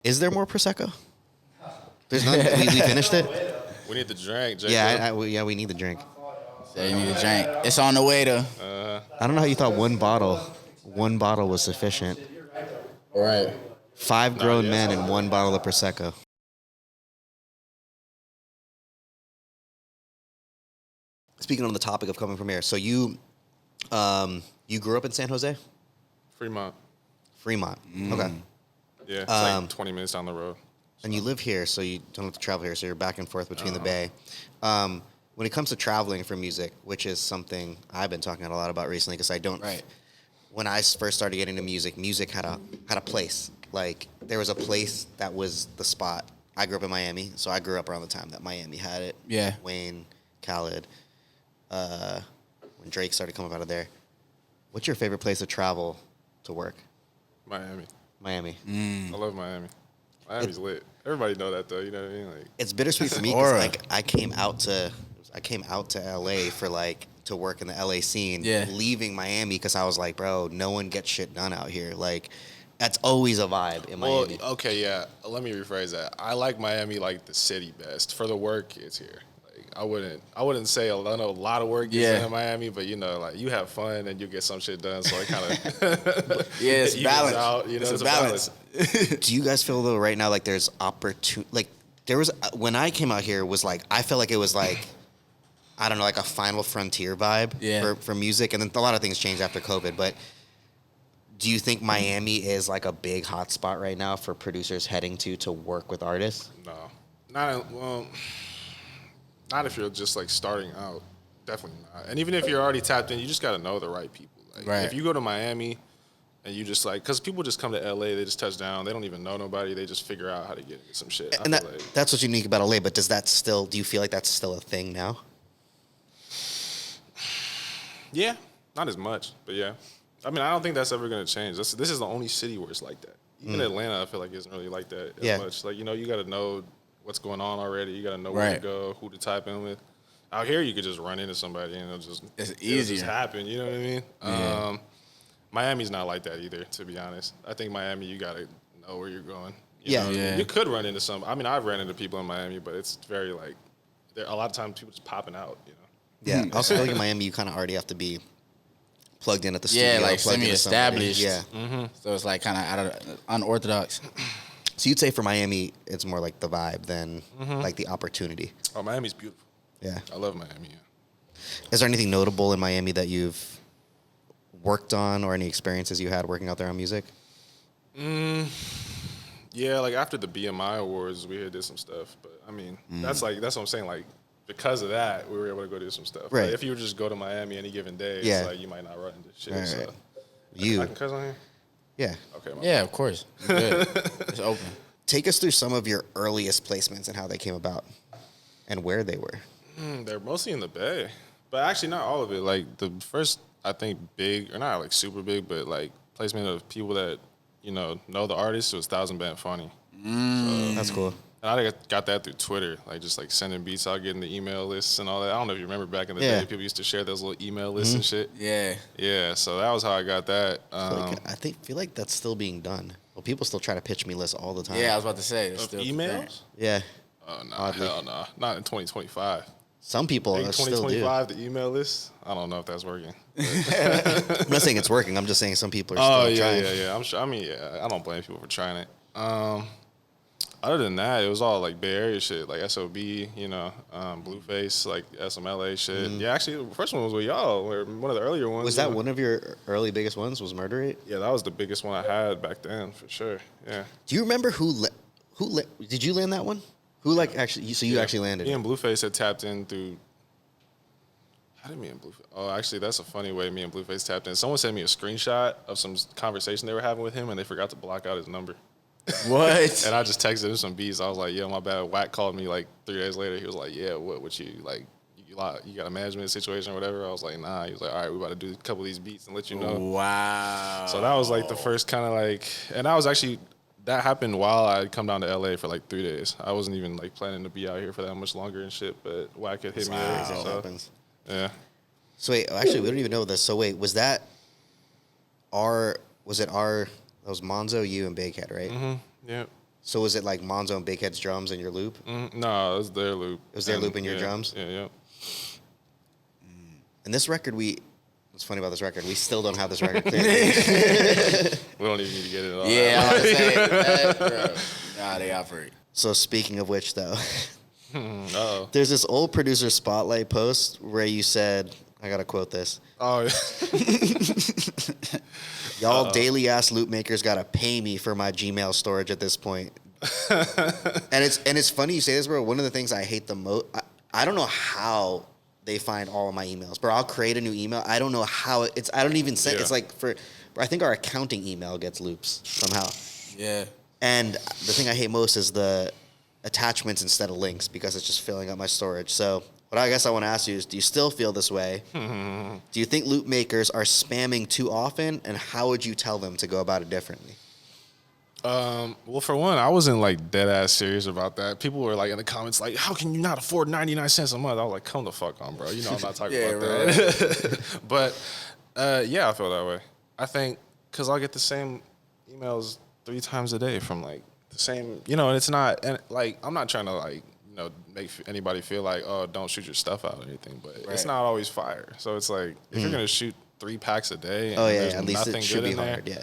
Is there more Prosecco? There's none. We finished it? We need the drink, Jacob. Yeah, we need the drink. Yeah, you need a drink. It's on the way, though. I don't know how you thought one bottle was sufficient. All right. 5 grown men and 1 bottle of Prosecco. Speaking on the topic of coming from here, so you grew up in San Jose? Fremont. Okay. Yeah, it's like 20 minutes down the road. And you live here, so you don't have to travel here, so you're back and forth between the Bay. When it comes to traveling for music, which is something I've been talking a lot about recently, because I don't. Right. When I first started getting into music had a place. Like, there was a place that was the spot. I grew up in Miami, so I grew up around the time that Miami had it. Yeah. Wayne, Khaled, when Drake started coming out of there. What's your favorite place to travel to work? Miami. I love Miami. Miami's lit. Everybody know that, though. You know what I mean? Like, it's bittersweet for me because like I came out to LA for like to work in the LA scene. Yeah. Leaving Miami because I was like, bro, no one gets shit done out here. Like, that's always a vibe in Miami. Well, okay, yeah. Let me rephrase that. I like Miami like the city best. For the work, it's here. I wouldn't say a lot of work gets in Miami, but you know, like you have fun and you get some shit done, so it kind of it's balance. Out, you know, it's a balance. Do you guys feel though right now like there's like there was when I came out here was like I felt like it was like I don't know like a final frontier vibe for music, and then a lot of things changed after COVID. But do you think Miami is like a big hot spot right now for producers heading to work with artists? No, not if you're just like starting out. Definitely not. And even if you're already tapped in, you just got to know the right people. Like, if you go to Miami and you just like, because people just come to LA, they just touch down, they don't even know nobody, they just figure out how to get into some shit. And that's what's unique about LA. But do you feel like that's still a thing now? Yeah, not as much, but yeah. I mean, I don't think that's ever going to change. This is the only city where it's like that. Even Atlanta, I feel like isn't really like that as much. Like, you know, you got to know what's going on already. You got to know where to go, who to type in with. Out here, you could just run into somebody and it's easier. Just happen. You know what I mean? Yeah. Miami's not like that either, to be honest. I think Miami, you got to know where you're going. You know? You could run into some. I mean, I've ran into people in Miami, but it's very like, a lot of times people just popping out, you know? Yeah. I also feel like in Miami, you kind of already have to be plugged in at the studio. Yeah, like semi-established. Yeah. Mm-hmm. So it's like kind of out of unorthodox. So you'd say for Miami, it's more like the vibe than like the opportunity. Oh, Miami's beautiful. Yeah. I love Miami, yeah. Is there anything notable in Miami that you've worked on or any experiences you had working out there on music? Yeah, like after the BMI Awards, we did some stuff. But, I mean, that's what I'm saying. Like, because of that, we were able to go do some stuff. Right. Like, if you were just go to Miami any given day, it's like you might not run into shit. Right. So. I can cuss on here? Yeah. Okay. Yeah, of course. Good. It's open. Take us through some of your earliest placements and how they came about and where they were. They're mostly in the Bay. But actually not all of it. Like the first, I think, big, or not like super big, but like placement of people that, you know the artist was 1000 Band Funny. So, that's cool. And I got that through Twitter, like just like sending beats out, getting the email lists and all that. I don't know if you remember back in the day, people used to share those little email lists and shit. Yeah. Yeah, so that was how I got that. I feel like that's still being done. Well, people still try to pitch me lists all the time. Yeah, I was about to say. Still emails? Yeah. Oh, no, hell no. Not in 2025. Some people still do. 2025, the email list, I don't know if that's working. I'm not saying it's working. I'm just saying some people are still trying. Yeah. I'm sure. I mean, I don't blame people for trying it. Other than that, it was all like Bay Area shit, like SOB, Blueface, like SMLA shit. Yeah, actually, the first one was with y'all, or one of the earlier ones. Was that one of your early biggest ones? Was Murder Rate? Yeah, that was the biggest one I had back then, for sure. Yeah. Do you remember who did you land that one? Who actually? So you actually landed? Me and Blueface had tapped in through. How did me and Blueface? Oh, actually, that's a funny way me and Blueface tapped in. Someone sent me a screenshot of some conversation they were having with him, and they forgot to block out his number. What? And I just texted him some beats. I was like, "Yo, my bad." Wack called me like 3 days later. He was like, "Yeah, what you like? You got a management situation or whatever?" I was like, "Nah." He was like, "All right, we about to do a couple of these beats and let you know." Wow. So that was like the first kind of like, and that happened while I'd come down to LA for like 3 days. I wasn't even like planning to be out here for that much longer and shit. But Wack had hit me. Wow. So, happens. Yeah. So wait, actually, we don't even know this. So wait, was that that was Monzo, you, and Big Head, right? Mm-hmm. Yeah. So was it like Monzo and Big Head's drums in your loop? No, it was their loop. It was their loop in your drums? Yeah. And this record, what's funny about this record, we still don't have this record clear. We don't even need to get it all. Yeah, I was saying that, bro. Nah, they operate. So speaking of which, though, Uh-oh. there's this old producer spotlight post where you said, I gotta quote this. Oh, yeah. Y'all daily ass Loopmakers gotta pay me for my Gmail storage at this point. and it's funny you say this, bro. One of the things I hate the most, I don't know how they find all of my emails, bro. I'll create a new email. I don't know how I don't even send. Yeah. It's like I think our accounting email gets loops somehow. Yeah. And the thing I hate most is the attachments instead of links because it's just filling up my storage. So what I guess I want to ask you is, do you still feel this way? Do you think Loopmakers are spamming too often? And how would you tell them to go about it differently? Well, for one, I wasn't like dead ass serious about that. People were like in the comments like, "How can you not afford 99 cents a month?" I was like, "Come the fuck on, bro. You know I'm not talking about that." But yeah, I feel that way. I think because I'll get the same emails 3 times a day from like the same, and it's not, and like I'm not trying to like make anybody feel like, oh, don't shoot your stuff out or anything, but it's not always fire. So it's like if you're gonna shoot 3 packs a day, and there's at least nothing it should good be in there, hard. Yeah.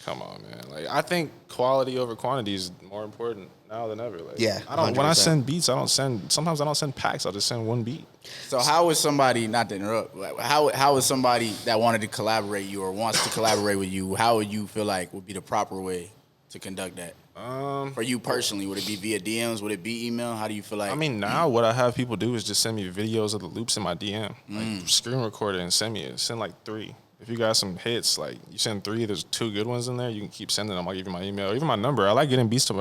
Come on, man. Like I think quality over quantity is more important now than ever. Like, Yeah, I don't. When 100%. I send beats, sometimes I don't send packs. I'll just send one beat. So how is somebody, not to interrupt, how is somebody that wanted to collaborate you or wants to collaborate with you, how would you feel like would be the proper way to conduct that? For you personally, would it be via DMs? Would it be email? How do you feel like? I mean, now what I have people do is just send me videos of the loops in my DM, like screen record it and send me it. Send like 3. If you got some hits, like you send 3, there's 2 good ones in there. You can keep sending them. I'll give you my email, or even my number. I like getting loops to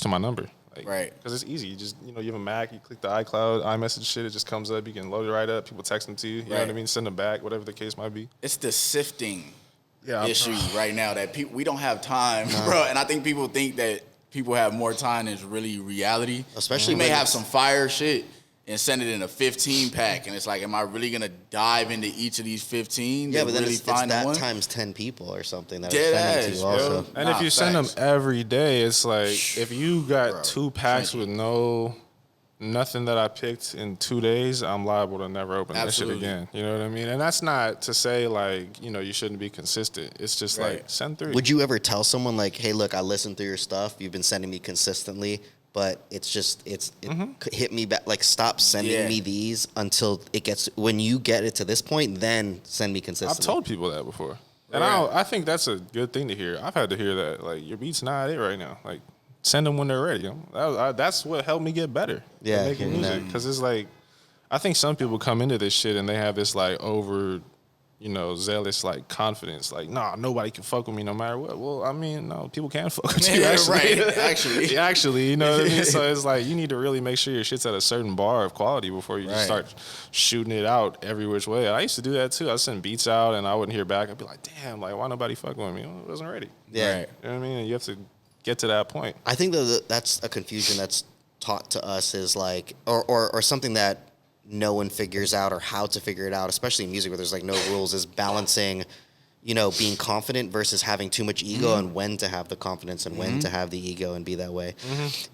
my number. Like, right. Because it's easy. You just, you have a Mac, you click the iCloud, iMessage shit, it just comes up. You can load it right up. People text them to you. You know what I mean? Send them back, whatever the case might be. It's the sifting issue right now that we don't have time, bro. And I think people think that people have more time than it's really reality. Especially you may have some fire shit and send it in a 15 pack, and it's like, am I really gonna dive into each of these 15? Yeah, but then really it's find that one? times 10 people or something that Dead are sending to ass, you also. bro. And if you send them every day, it's like if you got 2 packs with nothing that I picked in 2 days, I'm liable to never open that shit again. You know what I mean? And that's not to say like, you shouldn't be consistent. It's just like send 3. Would you ever tell someone like, hey, look, I listened through your stuff. You've been sending me consistently, but it hit me back. Like, stop sending me these until when you get it to this point, then send me consistently. I've told people that before. And I think that's a good thing to hear. I've had to hear that. Like, your beat's not it right now. Like, send them when they're ready. That's what helped me get better. Yeah, making music. Because it's like, I think some people come into this shit and they have this like over, zealous like confidence. Like, nah, nobody can fuck with me no matter what. Well, I mean, no, people can fuck with you. Actually, actually, you know what I mean. So it's like you need to really make sure your shit's at a certain bar of quality before you just start shooting it out every which way. I used to do that too. I send beats out and I wouldn't hear back. I'd be like, damn, like why nobody fuck with me? Well, I wasn't ready. Yeah, you know what I mean. And you have to get to that point. I think that's a confusion that's taught to us is like, or something that no one figures out or how to figure it out, especially in music where there's like no rules, is balancing, being confident versus having too much ego and when to have the confidence and when to have the ego and be that way.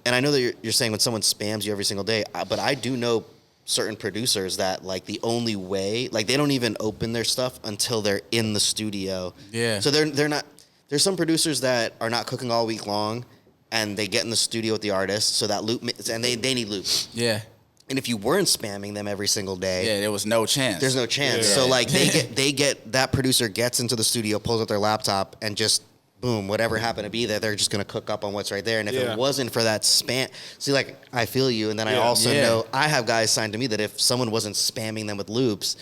And I know that you're saying when someone spams you every single day, but I do know certain producers that like the only way, like they don't even open their stuff until they're in the studio. Yeah. So they're not, there's some producers that are not cooking all week long and they get in the studio with the artist so that loop, and they need loops. Yeah. And if you weren't spamming them every single day, there was no chance. There's no chance. Yeah. So like that producer gets into the studio, pulls out their laptop, and just boom, whatever happened to be there, they're just gonna cook up on what's right there. And if it wasn't for that spam, see, like I feel you, and then I also know I have guys signed to me that if someone wasn't spamming them with loops,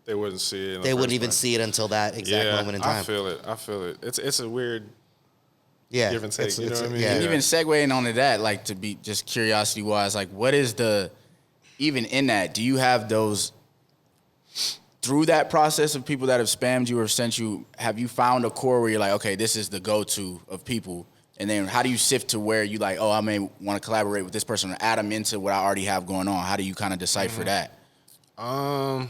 they wouldn't see it. They wouldn't even see it until that exact moment in time. I feel it. It's a weird give and take. It's, you know what I mean? And even segueing onto that, like to be just curiosity wise, like what is even in that, do you have those through that process of people that have spammed you or sent you, have you found a core where you're like, okay, this is the go-to of people? And then how do you sift to where you like, oh, I may want to collaborate with this person or add them into what I already have going on? How do you kind of decipher that? The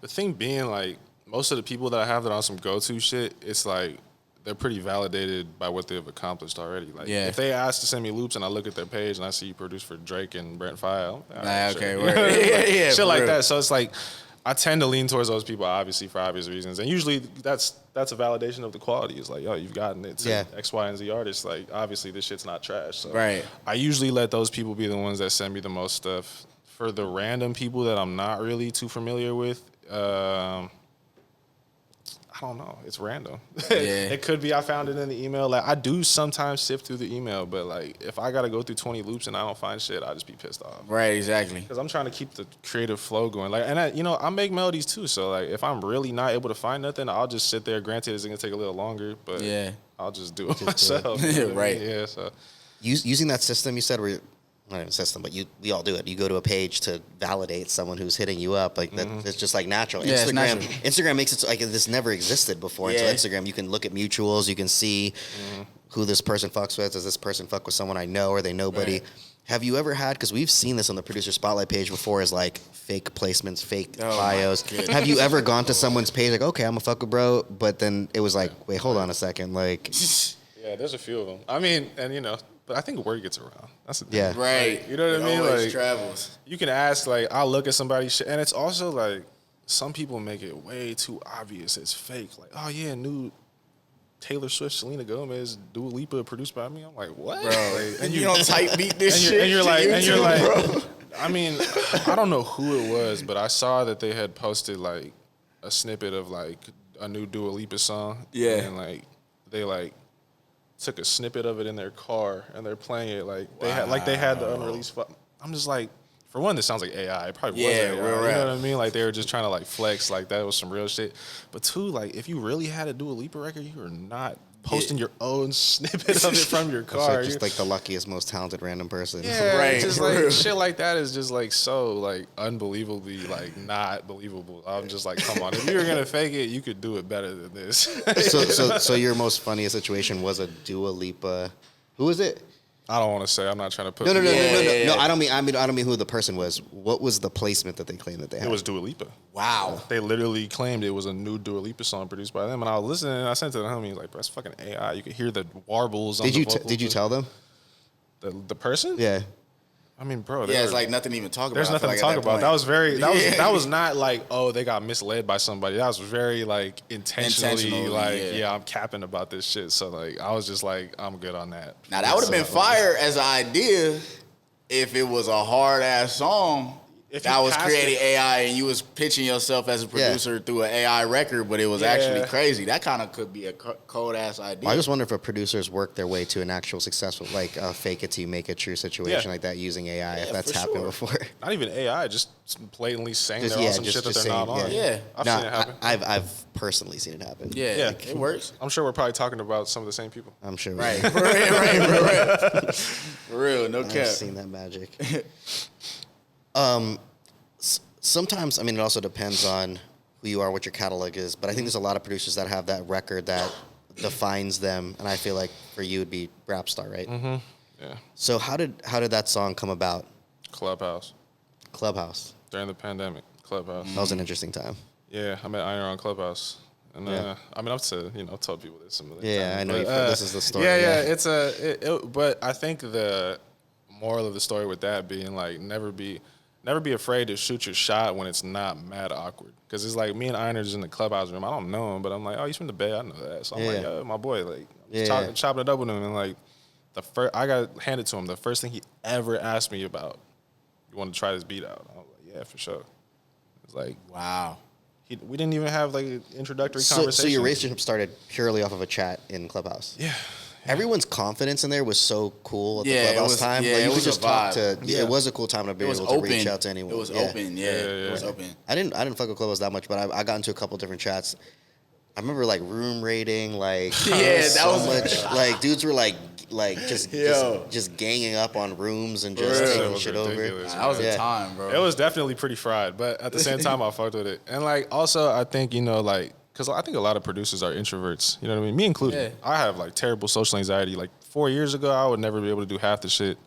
thing being, like, most of the people that I have that are on some go-to shit, it's like they're pretty validated by what they've accomplished already. Like, Yeah. if they ask to send me loops and I look at their page and I see you produce for Drake and Brent Fayed, Okay, sure. Shit like real. that. So it's like, I tend to lean towards those people, obviously, for obvious reasons. And usually that's a validation of the quality. It's like, yo, you've gotten it to X, Y, and Z artists. Like, obviously, this shit's not trash. So Right. I usually let those people be the ones that send me the most stuff. For the random people that I'm not really too familiar with, I don't know. It's random. Yeah. It could be I found it in the email. Like, I do sometimes sift through the email, but like, if I got to go through 20 loops and I don't find shit, I just be pissed off. Right, exactly. Because I'm trying to keep the creative flow going. Like, and I make melodies too. So like, if I'm really not able to find nothing, I'll just sit there. Granted, it's gonna take a little longer, but I'll just do it myself. Right. Yeah. So Using that system you said, where not even a system, but we all do it. You go to a page to validate someone who's hitting you up. Like that, it's just like natural. Yeah, it's natural. Instagram makes it so, like this never existed before. Until Instagram, you can look at mutuals. You can see who this person fucks with. Does this person fuck with someone I know, or they nobody? Right. Have you ever had? Because we've seen this on the producer spotlight page before, is like fake placements, fake bios. Have you ever gone to someone's page like, okay, I'm a fuck with bro, but then it was like, wait, hold on a second, like. yeah, there's a few of them. I mean, and but I think word gets around. That's the thing. Yeah. Right. Like, you know what I mean? Always Like, travels. you can ask, like, I'll look at somebody's shit, and it's also like, some people make it way too obvious it's fake. Like, oh yeah, new Taylor Swift, Selena Gomez, Dua Lipa produced by me. I'm like, what? Bro, Like, and you don't type beat this shit. And you're like, bro. I mean, I don't know who it was, but I saw that they had posted like a snippet of like a new Dua Lipa song. Yeah. And like they like took a snippet of it in their car and they're playing it like they had the unreleased. I'm just like, for one, this sounds like AI. It probably was AI. real You know rap. what I mean? Like they were just trying to like flex. Like that was some real shit. But two, like if you really had a Dua Lipa record, you were not posting your own snippet of it from your It's car. like just like the luckiest, most talented random person. Yeah, Right. just like shit like that is just like so like unbelievably like not believable. I'm just like, come on, if you were gonna fake it, you could do it better than this. So your most funniest situation was a Dua Lipa. Who was it? I don't want to say. I'm not trying to put. No. Yeah. No, I don't mean who the person was. What was the placement that they claimed that they had? It was Dua Lipa. Wow. They literally claimed it was a new Dua Lipa song produced by them, and I was listening and I sent it to the homie like, bro, that's fucking AI. You could hear the warbles on the vocals. Did you tell them? The person? Yeah. I mean, bro. Yeah, it's like nothing to even talk about. There's nothing to talk about. That was very. That was not like, oh, they got misled by somebody. That was very like intentionally like, yeah, I'm capping about this shit. So like, I was just like, I'm good on that. Now that would have been fire as an idea if it was a hard ass song If that you was passed created it- AI and you was pitching yourself as a producer through an AI record, but it was actually crazy. That kind of could be a cold ass idea. I just wonder if producers work their way to an actual successful, like fake it till you make it true situation like that using AI. If that's for happened sure. before. Not even AI, just blatantly saying they're on some shit that just they're not on. saying, Yeah. I've No, seen it happen. I've personally seen it happen. yeah, Yeah. it works. I'm sure we're probably talking about some of the same people. I'm sure. Right, right. For real, no I've cap. seen that magic. Sometimes, I mean, it also depends on who you are, what your catalog is. But I think there's a lot of producers that have that record that defines them, and I feel like for you it'd be RAPSTAR, right? Mm-hmm. Yeah. So how did that song come about? Clubhouse. Clubhouse. During the pandemic. Clubhouse. That was an interesting time. Yeah, I met Iron on Clubhouse. And Yeah. I mean, I've said, I've told people this some of the Yeah, time, I know. but, This is the story. Yeah, but I think the moral of the story with that being like, never be afraid to shoot your shot when it's not mad awkward. Because it's like me and Iron are just in the Clubhouse room. I don't know him, but I'm like, oh, he's from the Bay. I know that. So I'm like, yo, my boy. Like, chopping it up with him. And like, I got handed to him. The first thing he ever asked me about, you want to try this beat out? I was like, yeah, for sure. It's like, Wow. we didn't even have like an introductory conversation. So your relationship started purely off of a chat in Clubhouse. Yeah. Everyone's confidence in there was so cool at the Yeah, it Clubhouse was- time. yeah, like it you was could a just talk vibe. to. Yeah. It was a cool time to be It was able to open. reach out to anyone. It was Yeah. open. Yeah, it was open. I didn't fuck with Clubhouse that much, but I got into a couple different chats. I remember like room rating, like Yeah, so that was- much. Like dudes were like Yo. just ganging up on rooms and just For real. taking It was shit ridiculous, over. That was Yeah. a time, bro. It was definitely pretty fried, but at the same time, I fucked with it. And like, also, I think, like, because I think a lot of producers are introverts, you know what I mean? Me included. Yeah. I have like terrible social anxiety. Like 4 years ago, I would never be able to do half the shit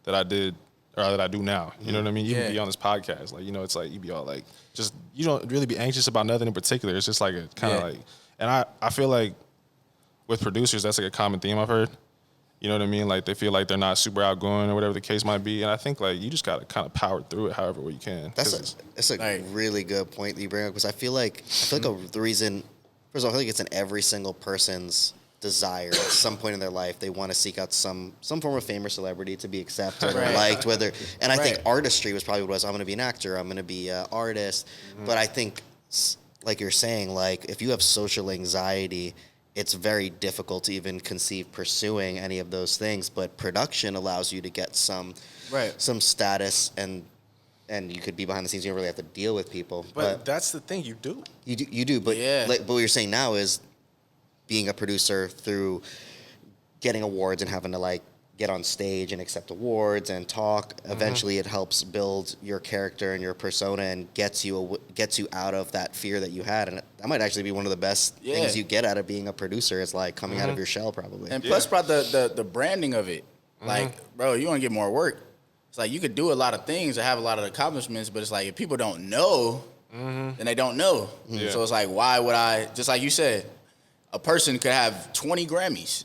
that I did or that I do now. You know what I mean? You Yeah. can be on this podcast. Like, it's like, you be all like, just, you don't really be anxious about nothing in particular. It's just like a kind of Yeah. like, and I feel like with producers, that's like a common theme I've heard. You know what I mean? Like they feel like they're not super outgoing or whatever the case might be. And I think like you just got to kind of power through it however way you can. That's a really good point that you bring up, because I feel like the reason, first of all, I feel like it's in every single person's desire at some point in their life. They want to seek out some form of fame or celebrity to be accepted or liked, whether, and I think artistry was probably what it was. I'm going to be an actor, I'm going to be an artist. But I think, like you're saying, like if you have social anxiety, it's very difficult to even conceive pursuing any of those things. But production allows you to get some status, and you could be behind the scenes. You don't really have to deal with people. But that's the thing, you do. You do. But but what you're saying now is being a producer through getting awards and having to like get on stage and accept awards and talk. Eventually, it helps build your character and your persona and gets you out of that fear that you had. And that might actually be one of the best things you get out of being a producer. Is like coming out of your shell, probably. And plus, brought the branding of it. Like, bro, you want to get more work. It's like you could do a lot of things and have a lot of accomplishments, but it's like if people don't know, then they don't know. Yeah. So it's like, why would I? Just like you said, a person could have 20 Grammys.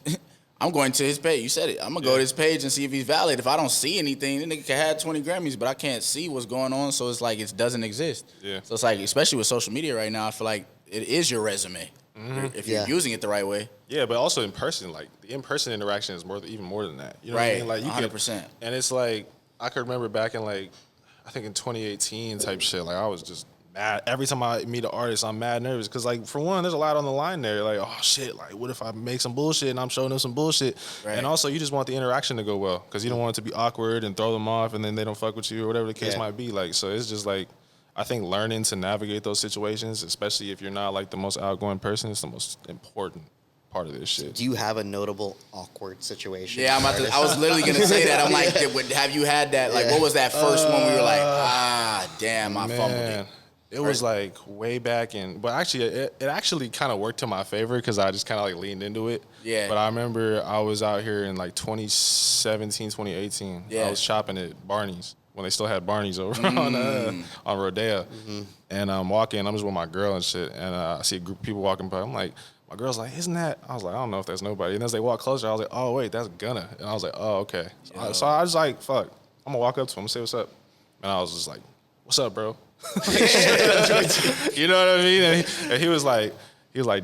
I'm going to his page. You said it. I'm going to go to his page and see if he's valid. If I don't see anything, then nigga can have 20 Grammys, but I can't see what's going on, so it's like it doesn't exist. Yeah. So it's like, especially with social media right now, I feel like it is your resume if you're using it the right way. Yeah, but also in person, like the in-person interaction is even more than that. You know what I mean? Like you 100%. And it's like, I could remember back in like, I think in 2018 type shit, like I was just mad. Every time I meet an artist, I'm mad nervous because, like, for one, there's a lot on the line there. Like, oh shit, like, what if I make some bullshit and I'm showing them some bullshit? Right. And also, you just want the interaction to go well because you don't want it to be awkward and throw them off and then they don't fuck with you or whatever the case might be. Like, so it's just like, I think learning to navigate those situations, especially if you're not like the most outgoing person, is the most important part of this shit. Do you have a notable awkward situation? Yeah, I was literally gonna say that. I'm like, have you had that? Like, what was that first one where you were like, damn, I fumbled it? It was like way back in, but actually, it actually kind of worked to my favor because I just kind of like leaned into it. Yeah. But I remember I was out here in like 2017, 2018. Yeah. I was shopping at Barney's when they still had Barney's over on Rodeo. And I'm walking, I'm just with my girl and shit, and I see a group of people walking by. I'm like, my girl's like, isn't that? I was like, I don't know if that's nobody. And as they walk closer, I was like, oh, wait, that's Gunna. And I was like, oh, okay. So I was like, fuck, I'm going to walk up to him and say what's up. And I was just like, what's up, bro? You know what I mean? And he was like,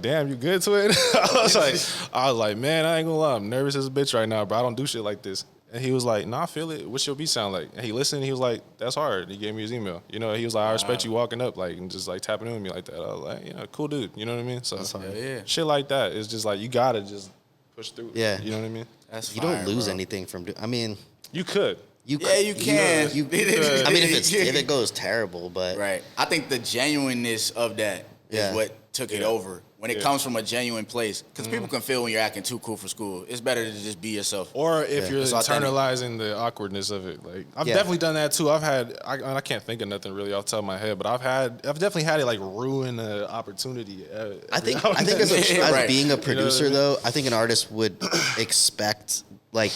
damn, you good to it? I was like, man, I ain't gonna lie, I'm nervous as a bitch right now, bro. I don't do shit like this. And he was like, nah, I feel it. What's your beat sound like? And he listened, and he was like, that's hard. He gave me his email. You know, he was like, I respect you walking up, like, and just like tapping in with me like that. I was like, yeah, cool dude. You know what I mean? So shit like that is just like, you gotta just push through. Yeah. You know what I mean? That's you don't lose anything from I mean, you could. You can. You I mean, if it goes terrible, but right. I think the genuineness of that is what took it over. When it comes from a genuine place, because people can feel when you're acting too cool for school. It's better to just be yourself. Or if you're internalizing the awkwardness of it. Like I've definitely done that too. I can't think of nothing really off the top of my head, but I've definitely had it like ruin the opportunity. I think as being a producer though, I think an artist would expect like,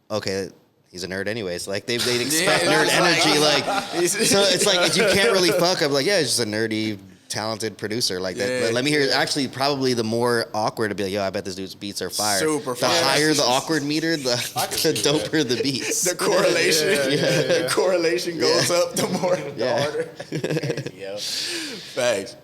okay, he's a nerd anyways. Like they'd expect nerd energy. Like so it's like you can't really fuck up. Like he's just a nerdy, talented producer like that. But let me hear. Actually, probably the more awkward to be like, yo, I bet this dude's beats are fire. Super fire. The higher the awkward meter, the doper the beats. The correlation. The correlation goes up the more the harder. Yo, thanks.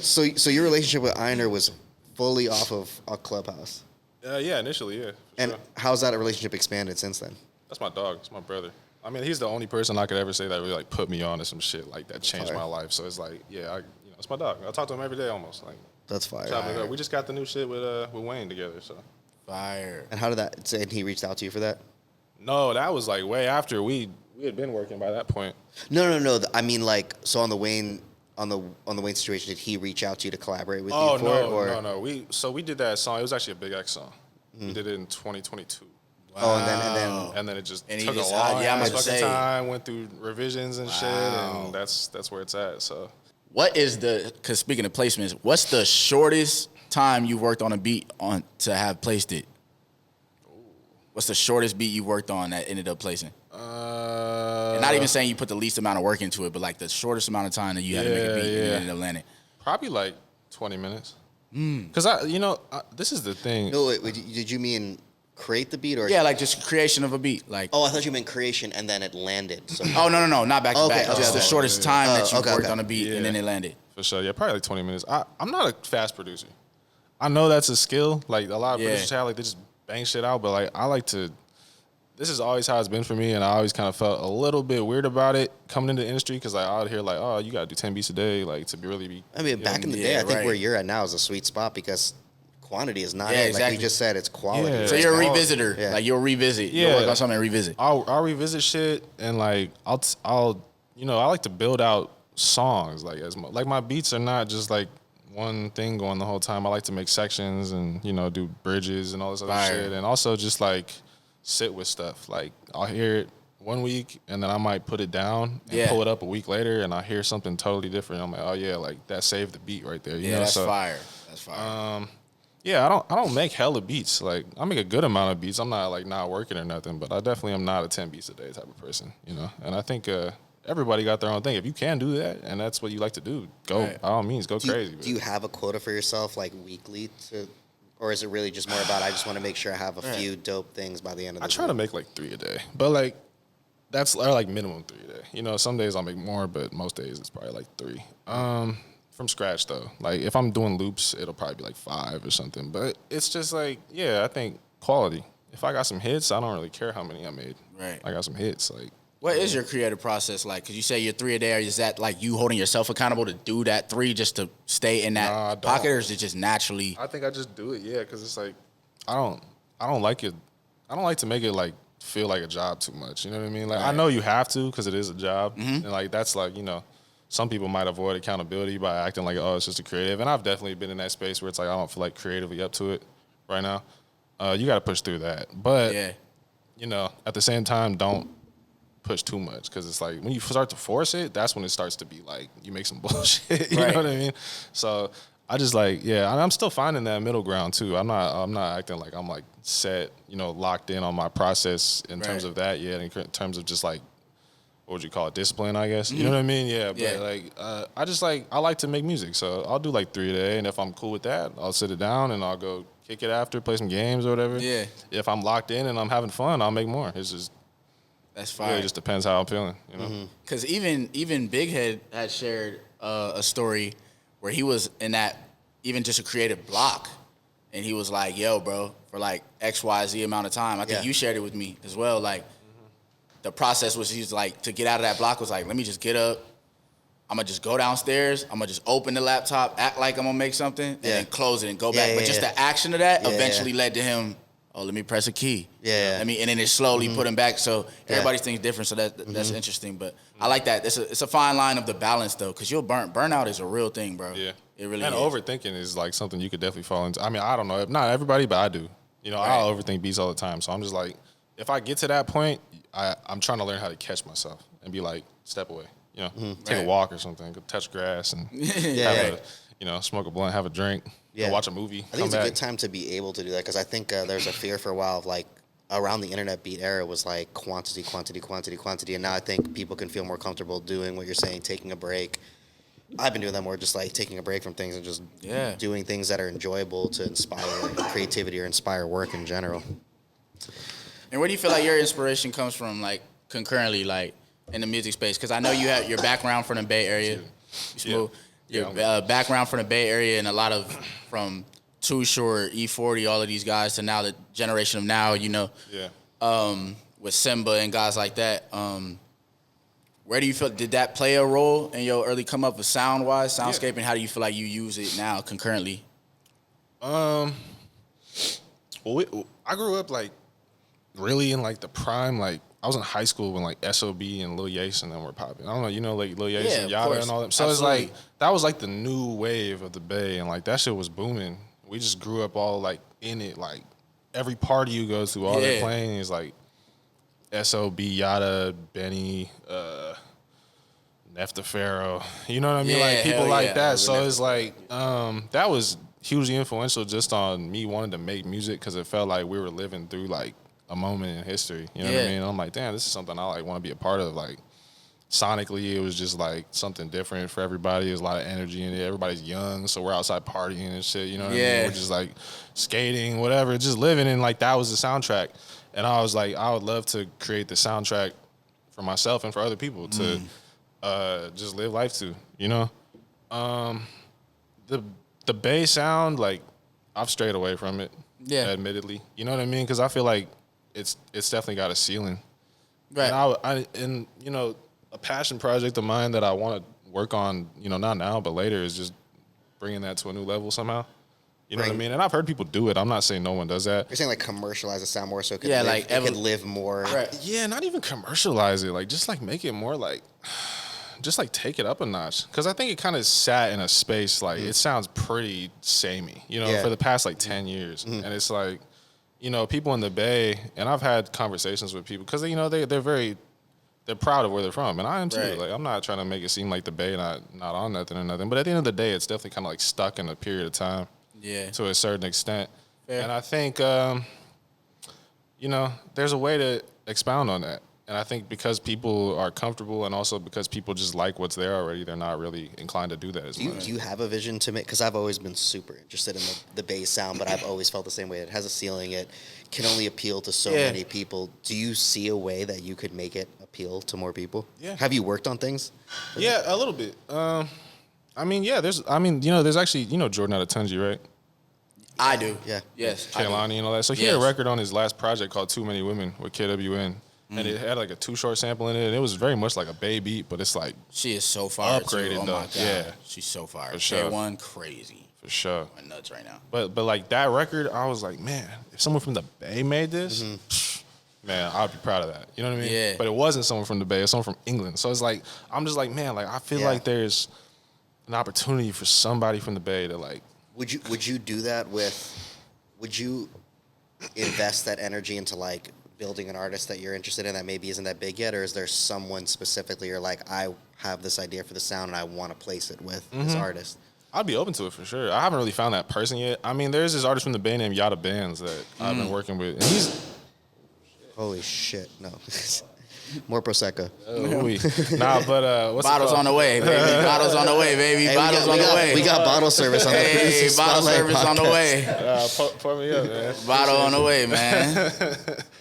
So your relationship with Einer was fully off of a Clubhouse. Yeah, initially, yeah. And how's that relationship expanded since then? That's my dog. It's my brother. I mean, he's the only person I could ever say that really like put me on to some shit like that changed my life. So it's like, it's my dog. I talk to him every day almost. Like that's fire. We just got the new shit with Wayne together. So fire. And how did that? And he reached out to you for that? No, that was like way after we had been working by that point. No. I mean, like, so on the Wayne situation, did he reach out to you to collaborate with you? Oh no. We did that song. It was actually a Big X song. We did it in 2022. Wow. Oh, and then it just took a long fucking time. Went through revisions and shit, and that's where it's at. So, what is because speaking of placements, what's the shortest time you worked on a beat to have placed it? What's the shortest beat you worked on that ended up placing? And not even saying you put the least amount of work into it, but like the shortest amount of time that you had to make a beat and it ended up landing. Probably like 20 minutes. Because this is the thing. No, wait, did you mean create the beat or? Yeah, like just creation of a beat. Like. Oh, I thought you meant creation and then it landed. So. Oh no, not back to back. Just the shortest time that you worked okay. on a beat and then it landed. For sure, yeah, probably like 20 minutes. I'm not a fast producer. I know that's a skill. Like a lot of producers have, like they just bang shit out. But like I like to. This is always how it's been for me, and I always kind of felt a little bit weird about it coming into the industry because like, I would hear like, oh, you gotta do 10 beats a day, like to really be. I mean, back in the day, I think where you're at now is a sweet spot because quantity is not it. Exactly. Like we just said, it's quality. Yeah. So you're a revisitor. Yeah. Like you'll revisit. Yeah. You'll work on something and revisit. I'll revisit shit, and like I'll I like to build out songs like my beats are not just like one thing going the whole time. I like to make sections and do bridges and all this other shit, and also just like sit with stuff. Like I'll hear it 1 week and then I might put it down and pull it up a week later and I hear something totally different. I'm like, oh yeah, like that saved the beat right there. You know? That's fire. That's fire. Yeah, I don't make hella beats. Like I make a good amount of beats. I'm not like not working or nothing, but I definitely am not a 10 beats a day type of person. And I think everybody got their own thing. If you can do that and that's what you like to do, go by all means, go crazy. Do you have a quota for yourself like weekly or is it really just more about I just want to make sure I have a few dope things by the end of the week? I try to make like 3 a day, but like that's like minimum 3 a day. Some days I'll make more, but most days it's probably like 3. From scratch though. Like if I'm doing loops, it'll probably be like 5 or something. But it's just like, I think quality. If I got some hits, I don't really care how many I made. Right. I got some hits. Like. What is your creative process like? Because you say you're 3 a day. Or is that like you holding yourself accountable to do that 3 just to stay in that pocket, or is it just naturally? I think I just do it, because it's like I don't like it. I don't like to make it like feel like a job too much. You know what I mean? Like I know you have to because it is a job, and like that's like some people might avoid accountability by acting like it's just a creative, and I've definitely been in that space where it's like I don't feel like creatively up to it right now. You got to push through that, but at the same time, don't push too much because it's like when you start to force it, that's when it starts to be like you make some bullshit. You know what I mean? So I just like and I'm still finding that middle ground too. I'm not acting like I'm like set, locked in on my process in terms of that yet. In terms of just like what would you call it, discipline, I guess. You know what I mean? Yeah. But like I just like I like to make music, so I'll do like 3 a day, and if I'm cool with that, I'll sit it down and I'll go kick it after, play some games or whatever. Yeah. If I'm locked in and I'm having fun, I'll make more. It's just. That's fine. It just depends how I'm feeling, Because even Big Head had shared a story where he was in that even just a creative block, and he was like, "Yo, bro, for like XYZ amount of time." I think you shared it with me as well. Like the process was he's like to get out of that block was like, let me just get up. I'm gonna just go downstairs. I'm gonna just open the laptop, act like I'm gonna make something, and then close it and go back. But just the action of that eventually led to him. Oh, let me press a key. And then it slowly put him back. So everybody's thing's different. So that's interesting. But I like that. It's a fine line of the balance though, because burnout is a real thing, bro. Yeah, it really is. And overthinking is like something you could definitely fall into. I mean, I don't know, not everybody, but I do. I'll overthink beats all the time. So I'm just like, if I get to that point, I'm trying to learn how to catch myself and be like, step away. Take a walk or something, go touch grass and smoke a blunt, have a drink. Watch a movie. I think it's a good time to be able to do that because I think there's a fear for a while of like around the internet beat era was like quantity, and now I think people can feel more comfortable doing what you're saying, taking a break. I've been doing that more, just like taking a break from things and just doing things that are enjoyable to inspire creativity or inspire work in general. And where do you feel like your inspiration comes from, like concurrently, like in the music space? Because I know you have your background from the Bay Area. Your background from the Bay Area and a lot of from Too Short, E40, all of these guys to now the generation of now, with Simba and guys like that. Where do you feel, did that play a role in your early come up with sound-wise, soundscape, and how do you feel like you use it now concurrently? Well, I grew up like really in like the prime, like I was in high school when like SOB and Lil Yase and them were popping. I don't know, like Lil Yase and Yada and all that. So Absolutely. It's like, that was like the new wave of the Bay, and like that shit was booming. We just grew up all like in it, like every party you go to, all they're playing is like SOB, Yada, Benny, Nefta Pharaoh. You know what I mean? Like people like that. So it's like, that was hugely influential just on me wanting to make music because it felt like we were living through like a moment in history. You know what I mean? I'm like, damn, this is something I like want to be a part of. Like, sonically, it was just like something different for everybody. There's a lot of energy in it. Everybody's young, so we're outside partying and shit. You know what I mean? We're just like skating, whatever, just living. And like that was the soundtrack. And I was like, I would love to create the soundtrack for myself and for other people to just live life to. You know, the Bay sound, like I've strayed away from it. Yeah, admittedly, you know what I mean? Because I feel like it's definitely got a ceiling. Right. And you know, a passion project of mine that I want to work on, you know, not now, but later, is just bringing that to a new level somehow. You know what I mean? And I've heard people do it. I'm not saying no one does that. You're saying like commercialize the sound more so it could, it could live more. Right. Yeah, not even commercialize it. Like just like make it more like, just like take it up a notch. Because I think it kind of sat in a space like it sounds pretty samey, you know, for the past like 10 years. And it's like, you know, people in the Bay, and I've had conversations with people because, you know, they're proud of where they're from, and I am too. Right. Like, I'm not trying to make it seem like the Bay not on nothing or nothing, but at the end of the day, it's definitely kind of like stuck in a period of time, to a certain extent. Fair. And I think, you know, there's a way to expound on that. And I think because people are comfortable, and also because people just like what's there already, they're not really inclined to do that as much. Do you have a vision to make? Because I've always been super interested in the bass sound, but I've always felt the same way. It has a ceiling. It can only appeal to so many people. Do you see a way that you could make it appeal to more people? Yeah. Have you worked on things? Yeah, a little bit. I mean, yeah. There's actually, you know, Jordan Adetunji, right? I do. Yeah. Yes. Kehlani and all that. So he had a record on his last project called Too Many Women with KWN. And it had like a 2 Short sample in it, and it was very much like a Bay beat, but it's like she is so fire upgraded too. Oh my God. Yeah, she's so fire. For sure. K1 crazy. For sure. I'm nuts right now. But like that record, I was like, man, if someone from the Bay made this, man, I'd be proud of that. You know what I mean? Yeah. But it wasn't someone from the Bay, it was someone from England. So it's like, I'm just like, man, like I feel like there's an opportunity for somebody from the Bay to like. Would you do that with? Would you invest that energy into like building an artist that you're interested in that maybe isn't that big yet, or is there someone specifically you're like, I have this idea for the sound and I want to place it with this artist? I'd be open to it for sure. I haven't really found that person yet. I mean, there's this artist from the Bay named Yada Bands that I've been working with, and he's holy shit, no. More Prosecco. What's bottles on the way, baby. Bottles on the way, baby. Hey, bottles on the way. We got bottle service on the way. Hey, bottle service podcast. On the way. Pour me up, man. Bottle on the way, man.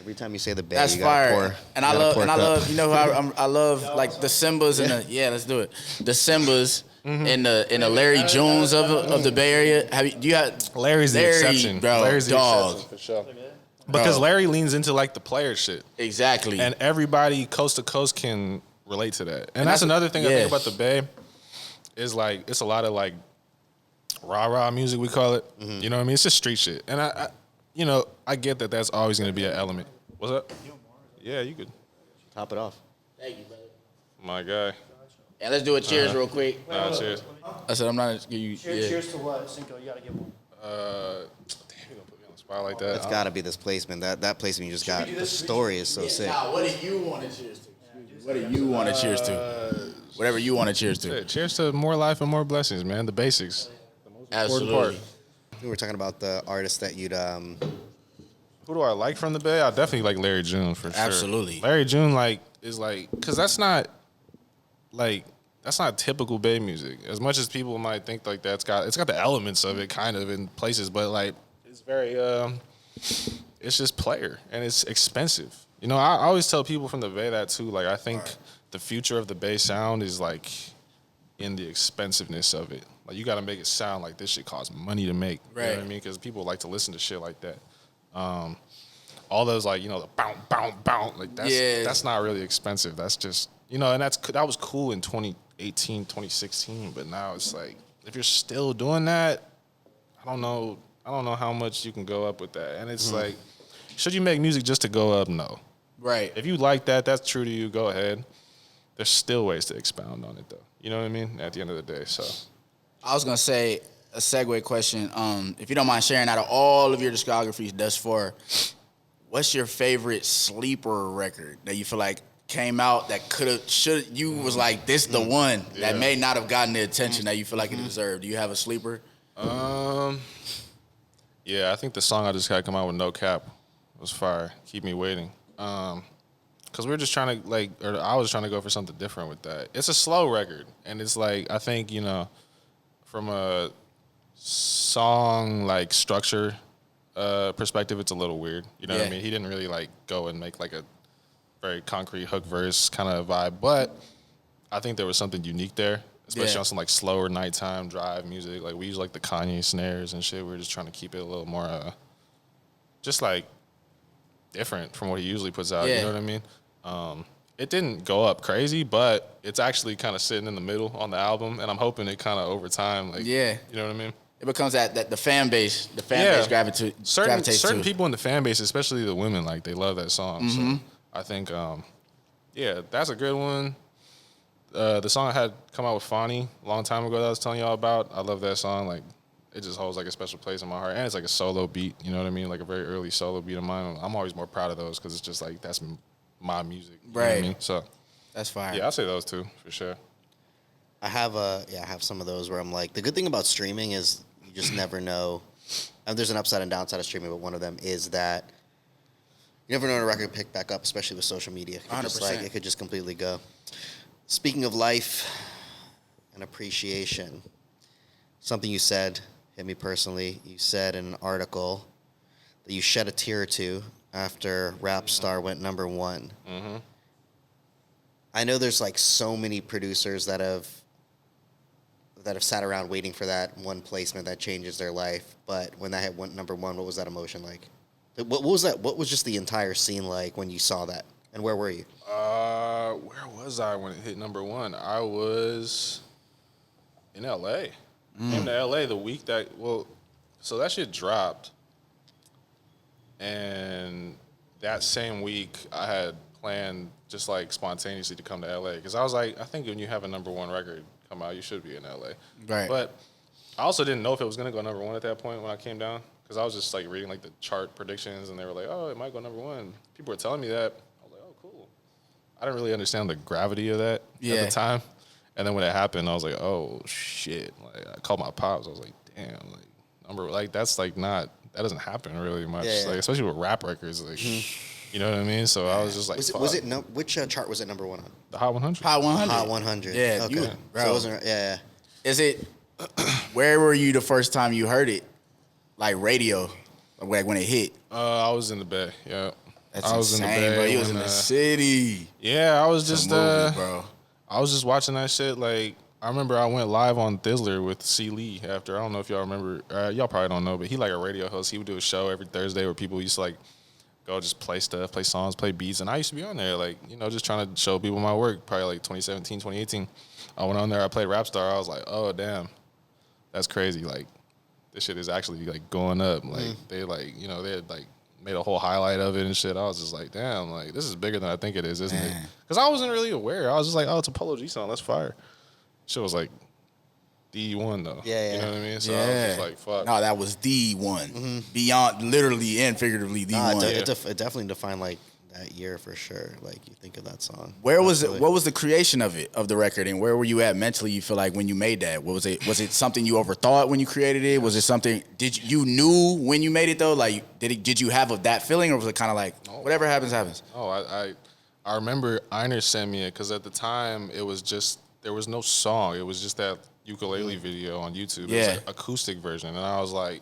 Every time you say the Bay, that's you fire. Pour, and I love, you know, I love like the Simbas and the let's do it. The Simbas in the Larry Jones of the Bay Area. Do you have Larry's the exception, bro? Larry's the dog exception for sure. Because Larry leans into like the player shit. Exactly. And everybody coast to coast can relate to that. And that's another thing I think about the Bay is like it's a lot of like rah-rah music, we call it. You know what I mean? It's just street shit. And I you know, I get that that's always going to be an element. What's up? Yeah, you could. Top it off. Thank you, brother. My guy. Yeah, let's do a cheers real quick. Cheers. I said I'm not going to give you... Cheers to what, Synco? You got to give one. Like that. It's got to be this placement. That placement you just got. The story is so sick. Nah, what do you want to cheers to? What do you want to cheers to? Whatever you want to cheers to. Cheers to more life and more blessings, man. The basics. The most important part. We were talking about the artists that you'd. Who do I like from the Bay? I definitely like Larry June for sure. Absolutely. Larry June is because that's not typical Bay music. As much as people might think like that, it's got the elements of it kind of in places, but like. It's very, it's just player, and it's expensive. You know, I always tell people from the Bay that too. Like, I think the future of the Bay sound is like in the expensiveness of it. Like, you got to make it sound like this shit costs money to make. Right. You know what I mean? Because people like to listen to shit like that. All those like, you know, the bounce, bounce, bounce. Like that's not really expensive. That's just, you know, and that was cool in 2018, 2016. But now it's like, if you're still doing that, I don't know how much you can go up with that. And it's like, should you make music just to go up? No. Right. If you like that, that's true to you, go ahead. There's still ways to expound on it, though. You know what I mean? At the end of the day, so. I was going to say a segue question. If you don't mind sharing, out of all of your discographies thus far, what's your favorite sleeper record that you feel like came out that was like, this the one that may not have gotten the attention that you feel like it deserved? Do you have a sleeper? Yeah, I think the song I just had come out with NoCap was fire. Keep Me Waiting. because we were just trying to or I was trying to go for something different with that. It's a slow record, and it's like I think from a song like structure perspective, it's a little weird. You know what I mean? He didn't really like go and make like a very concrete hook verse kind of vibe, but I think there was something unique there, especially on some like slower nighttime drive music. Like we use like the Kanye snares and shit. We were just trying to keep it a little more just like different from what he usually puts out. You know what I mean? It didn't go up crazy, but it's actually kind of sitting in the middle on the album, and I'm hoping it kind of over time, like, you know what I mean? It becomes that the fan base gravitates certain to. people in the fan base, especially the women, like they love that song. So I think, that's a good one. The song I had come out with Fonny a long time ago that I was telling y'all about, I love that song. Like, it just holds like a special place in my heart, and it's like a solo beat. You know what I mean? Like a very early solo beat of mine. I'm always more proud of those because it's just like that's my music. You know what I mean? So that's fine. Yeah, I'll say those two for sure. I have some of those where I'm like, the good thing about streaming is you just never know. And there's an upside and downside of streaming, but one of them is that you never know when a record pick back up, especially with social media. 100%. It could just completely go. Speaking of life and appreciation, something you said hit me personally. You said in an article that you shed a tear or two after RAPSTAR went number one. Mm-hmm. I know there's like so many producers that have sat around waiting for that one placement that changes their life. But when that went number one, what was that emotion like? What was that? What was just the entire scene like when you saw that? And where were you? Where was I when it hit number one? I was in LA. Came to LA the week so that shit dropped. And that same week, I had planned just like spontaneously to come to LA. Because I was like, I think when you have a number one record come out, you should be in LA. Right. But I also didn't know if it was going to go number one at that point when I came down. Because I was just like reading like the chart predictions, and they were like, oh, it might go number one. People were telling me that. I was like, oh, cool. I didn't really understand the gravity of that at the time. And then when it happened, I was like, oh, shit. Like, I called my pops. I was like, damn, that's like not, that doesn't happen really much. Yeah. Like, especially with rap records. Like, you know what I mean? So I was just like, which chart was it number one on? The Hot 100. Hot 100. Hot 100. Yeah. Okay. So it wasn't, Is it, where were you the first time you heard it? Like radio, like when it hit? I was in the Bay, yeah. I was insane, in the Bay, bro. He was in the city. Yeah, I was just, bro. I was just watching that shit. Like, I remember I went live on Thizzler with C. Lee after. I don't know if y'all remember. Y'all probably don't know, but he like a radio host. He would do a show every Thursday where people used to like go just play stuff, play songs, play beats. And I used to be on there, like, just trying to show people my work. Probably like 2017, 2018. I went on there. I played RAPSTAR. I was like, oh, damn. That's crazy. Like, this shit is actually like going up. Like, they like, they had like made a whole highlight of it and shit. I was just like, damn, like, this is bigger than I think it is, isn't it? Because I wasn't really aware. I was just like, oh, it's a Polo G song. That's fire. Shit was like the one, though. Yeah. You know what I mean? So I was just like, fuck. No, that was the one. Mm-hmm. Beyond, literally and figuratively, the one. It definitely defined like that year for sure. Like, you think of that song. Where was it? What was the creation of it, of the record, and where were you at mentally? You feel like when you made that, what was it? Was it something you overthought when you created it? Was it something? Did you knew when you made it though? Like, did you have that feeling, or was it kind of like whatever happens, happens? Oh, I remember Einer sent me it because at the time it was just there was no song. It was just that ukulele video on YouTube. It was like acoustic version, and I was like,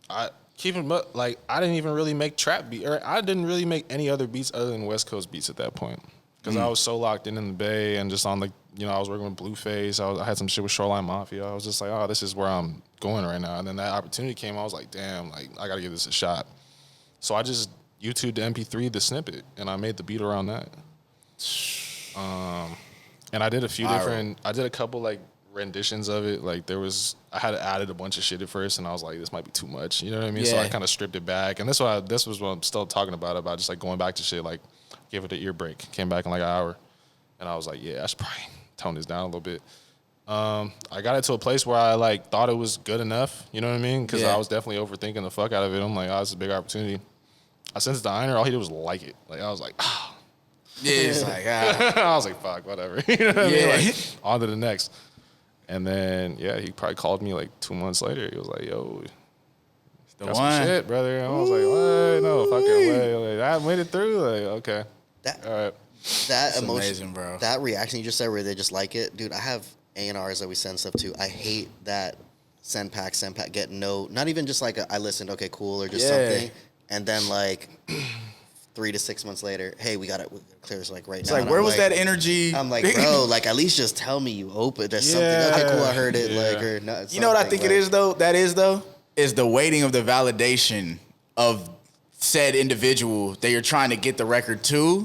I didn't even really make trap beat, or I didn't really make any other beats other than West Coast beats at that point because I was so locked in the Bay and just on like, I was working with Blueface. I had some shit with Shoreline Mafia. I was just like, oh, this is where I'm going right now. And then that opportunity came. I was like, damn, like I gotta give this a shot. So I just YouTubed the MP3, the snippet, and I made the beat around that. And I did I did a couple like renditions of it. Like I had added a bunch of shit at first, and I was like, this might be too much. You know what I mean? Yeah. So I kind of stripped it back, and this was what I'm still talking about just like going back to shit. Like, gave it an ear break. Came back in like an hour, and I was like, yeah, I should probably tone this down a little bit. I got it to a place where I like thought it was good enough. You know what I mean? Because I was definitely overthinking the fuck out of it. I'm like, oh, this is a big opportunity. I sent it to Einer. All he did was like it. Like, I was like, ah. Oh. Yeah, it's like, I was like, fuck, whatever. You know what I mean? Like, on to the next. And then, he probably called me like 2 months later. He was like, yo, got some shit, brother. And I was like, what? No fucking way. Like, I made it through. Like, okay. That emotion, amazing, bro. That reaction you just said where they just like it, dude. I have A&Rs that we send stuff to. I hate that send pack, get not even just like I listened, okay, cool, or just something, and then like 3 to 6 months later, hey, we got to clear this like right it's now. Like, where was that energy? I'm like, bro, like at least just tell me you open. There's something. Okay, cool, I heard it. Like, or no, you know what I think it is though? That is though, is the waiting of the validation of said individual that you're trying to get the record to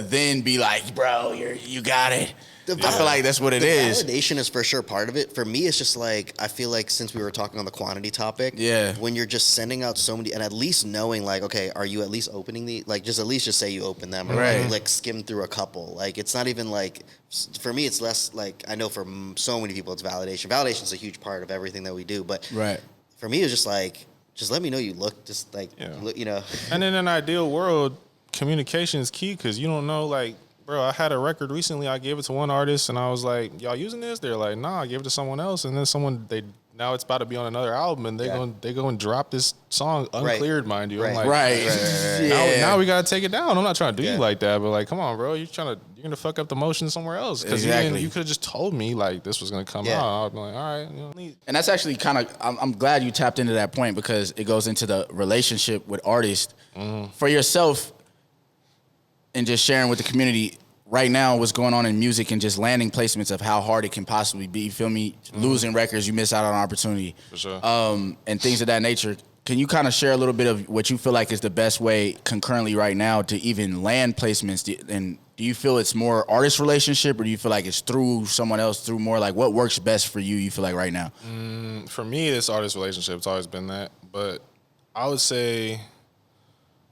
then be like, bro, you got it. I feel like that's what it is. Validation is for sure part of it. For me, it's just like, I feel like since we were talking on the quantity topic, when you're just sending out so many, and at least knowing like, okay, are you at least opening the, like just at least just say you open them, or like skim through a couple. Like it's not even like, for me, it's less like, I know for so many people it's validation. Validation is a huge part of everything that we do, but for me, it's just like, just let me know you look, just like, you know. And in an ideal world, communication is key because you don't know, like, bro, I had a record recently. I gave it to one artist, and I was like, "Y'all using this?" They're like, "Nah, I gave it to someone else." And then now it's about to be on another album, and they go and drop this song uncleared, mind you. I'm like, now we gotta take it down. I'm not trying to do you like that, but like, come on, bro, you're gonna fuck up the motion somewhere else because you could have just told me like this was gonna come out. I'd be like, all right, you know. And that's actually kind of, I'm glad you tapped into that point because it goes into the relationship with artists for yourself. And just sharing with the community right now what's going on in music and just landing placements of how hard it can possibly be. You feel me? Losing records, you miss out on opportunity. For sure. And things of that nature. Can you kind of share a little bit of what you feel like is the best way concurrently right now to even land placements? And do you feel it's more artist relationship or do you feel like it's through someone else, through more like what works best for you feel like right now? For me, it's artist relationship. It's always been that. But I would say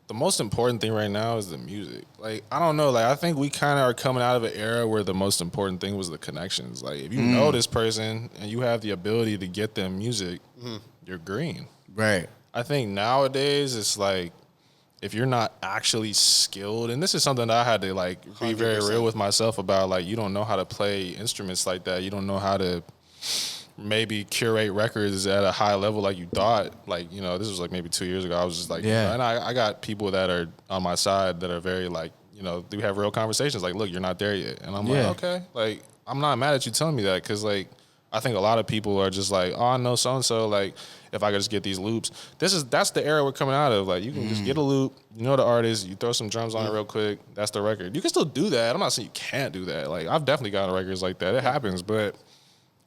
the most important thing right now is the music. Like, I don't know. Like, I think we kind of are coming out of an era where the most important thing was the connections. Like, if you know this person and you have the ability to get them music, you're green. Right. I think nowadays it's like, if you're not actually skilled, and this is something that I had to like be 100%. Very real with myself about, like, you don't know how to play instruments like that. You don't know how to maybe curate records at a high level like you thought. Like, you know, this was like maybe 2 years ago. I was just like, you know, and I got people that are on my side that are very like, you know, we have real conversations like, look, you're not there yet. And I'm like, okay, like, I'm not mad at you telling me that because, like, I think a lot of people are just like, oh, I know so-and-so, like, if I could just get these loops. That's the era we're coming out of. Like, you can just get a loop, you know the artist, you throw some drums on it real quick, that's the record. You can still do that. I'm not saying you can't do that. Like, I've definitely gotten records like that. It happens, but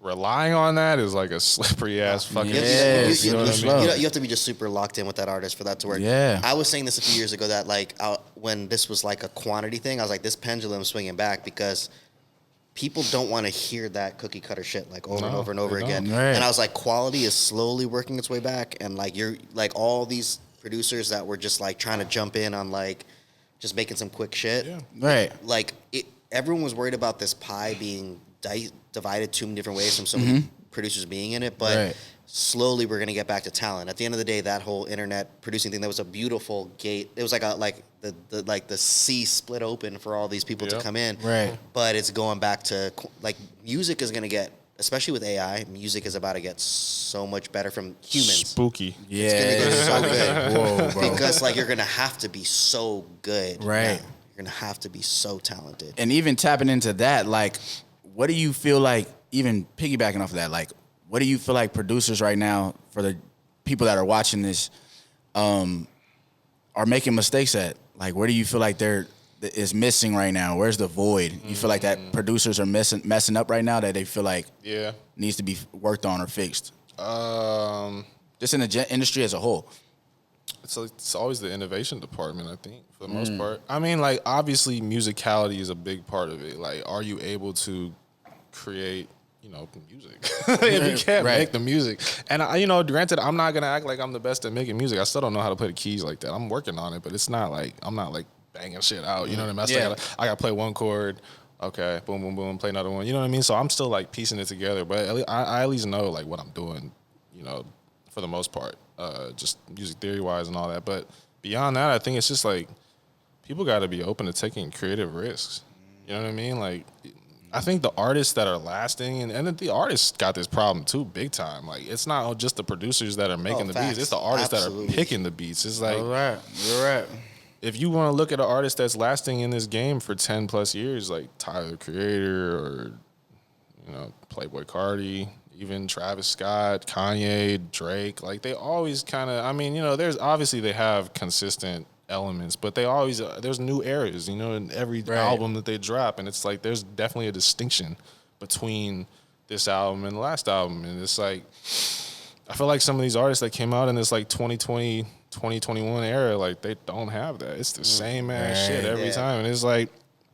relying on that is like a slippery ass fucking you have to be just super locked in with that artist for that to work. I was saying this a few years ago that like when this was like a quantity thing, I was like, this pendulum swinging back because people don't want to hear that cookie cutter shit like over and over and over again. And I was like, quality is slowly working its way back, and like you're like all these producers that were just like trying to jump in on like just making some quick shit. Like everyone was worried about this pie being divided too many different ways from so many producers being in it, but slowly we're gonna get back to talent. At the end of the day, that whole internet producing thing, that was a beautiful gate. It was like the sea split open for all these people to come in. But it's going back to like music is gonna get, especially with AI, music is about to get so much better from humans. Spooky. It's gonna get so good. Whoa, bro. Because like you're gonna have to be so good. You're gonna have to be so talented. And even tapping into that, like, what do you feel like, even piggybacking off of that, like, what do you feel like producers right now, for the people that are watching this, are making mistakes at? Like, where do you feel like is missing right now? Where's the void? You feel like that producers are messing up right now that they feel like needs to be worked on or fixed? Just in the industry as a whole. It's always the innovation department, I think, for the most part. I mean, like, obviously musicality is a big part of it. Like, are you able to create, you know, music if you can't make the music? And you know, granted, I'm not gonna act like I'm the best at making music. I still don't know how to play the keys like that. I'm working on it, but it's not like I'm not like banging shit out. You know what I mean? I gotta play one chord. Okay, boom, boom, boom, play another one. You know what I mean? So I'm still like piecing it together, but I at least know like what I'm doing. You know, for the most part, just music theory wise and all that. But beyond that, I think it's just like people got to be open to taking creative risks. You know what I mean? Like, I think the artists that are lasting, and the artists got this problem too, big time. Like, it's not just the producers that are making the beats; it's the artists that are picking the beats. It's like, you're right. if you want to look at an artist that's lasting in this game for 10 plus years, like Tyler, the Creator, or Playboi Carti, even Travis Scott, Kanye, Drake, like they always kind of, I mean, there's obviously they have consistent elements, but they always, there's new eras, in every album that they drop. And it's like, there's definitely a distinction between this album and the last album. And it's like, I feel like some of these artists that came out in this like 2020, 2021 era, like they don't have that. It's the same ass shit every time. And it's like,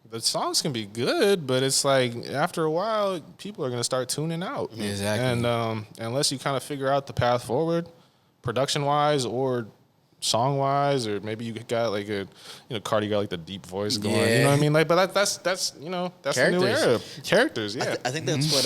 the songs can be good, but it's like after a while, people are going to start tuning out. Exactly. And unless you kind of figure out the path forward, production-wise or song-wise, or maybe you got like Cardi got like the deep voice going. You know what I mean? Like, but that's that's the new era. Characters, yeah. I think that's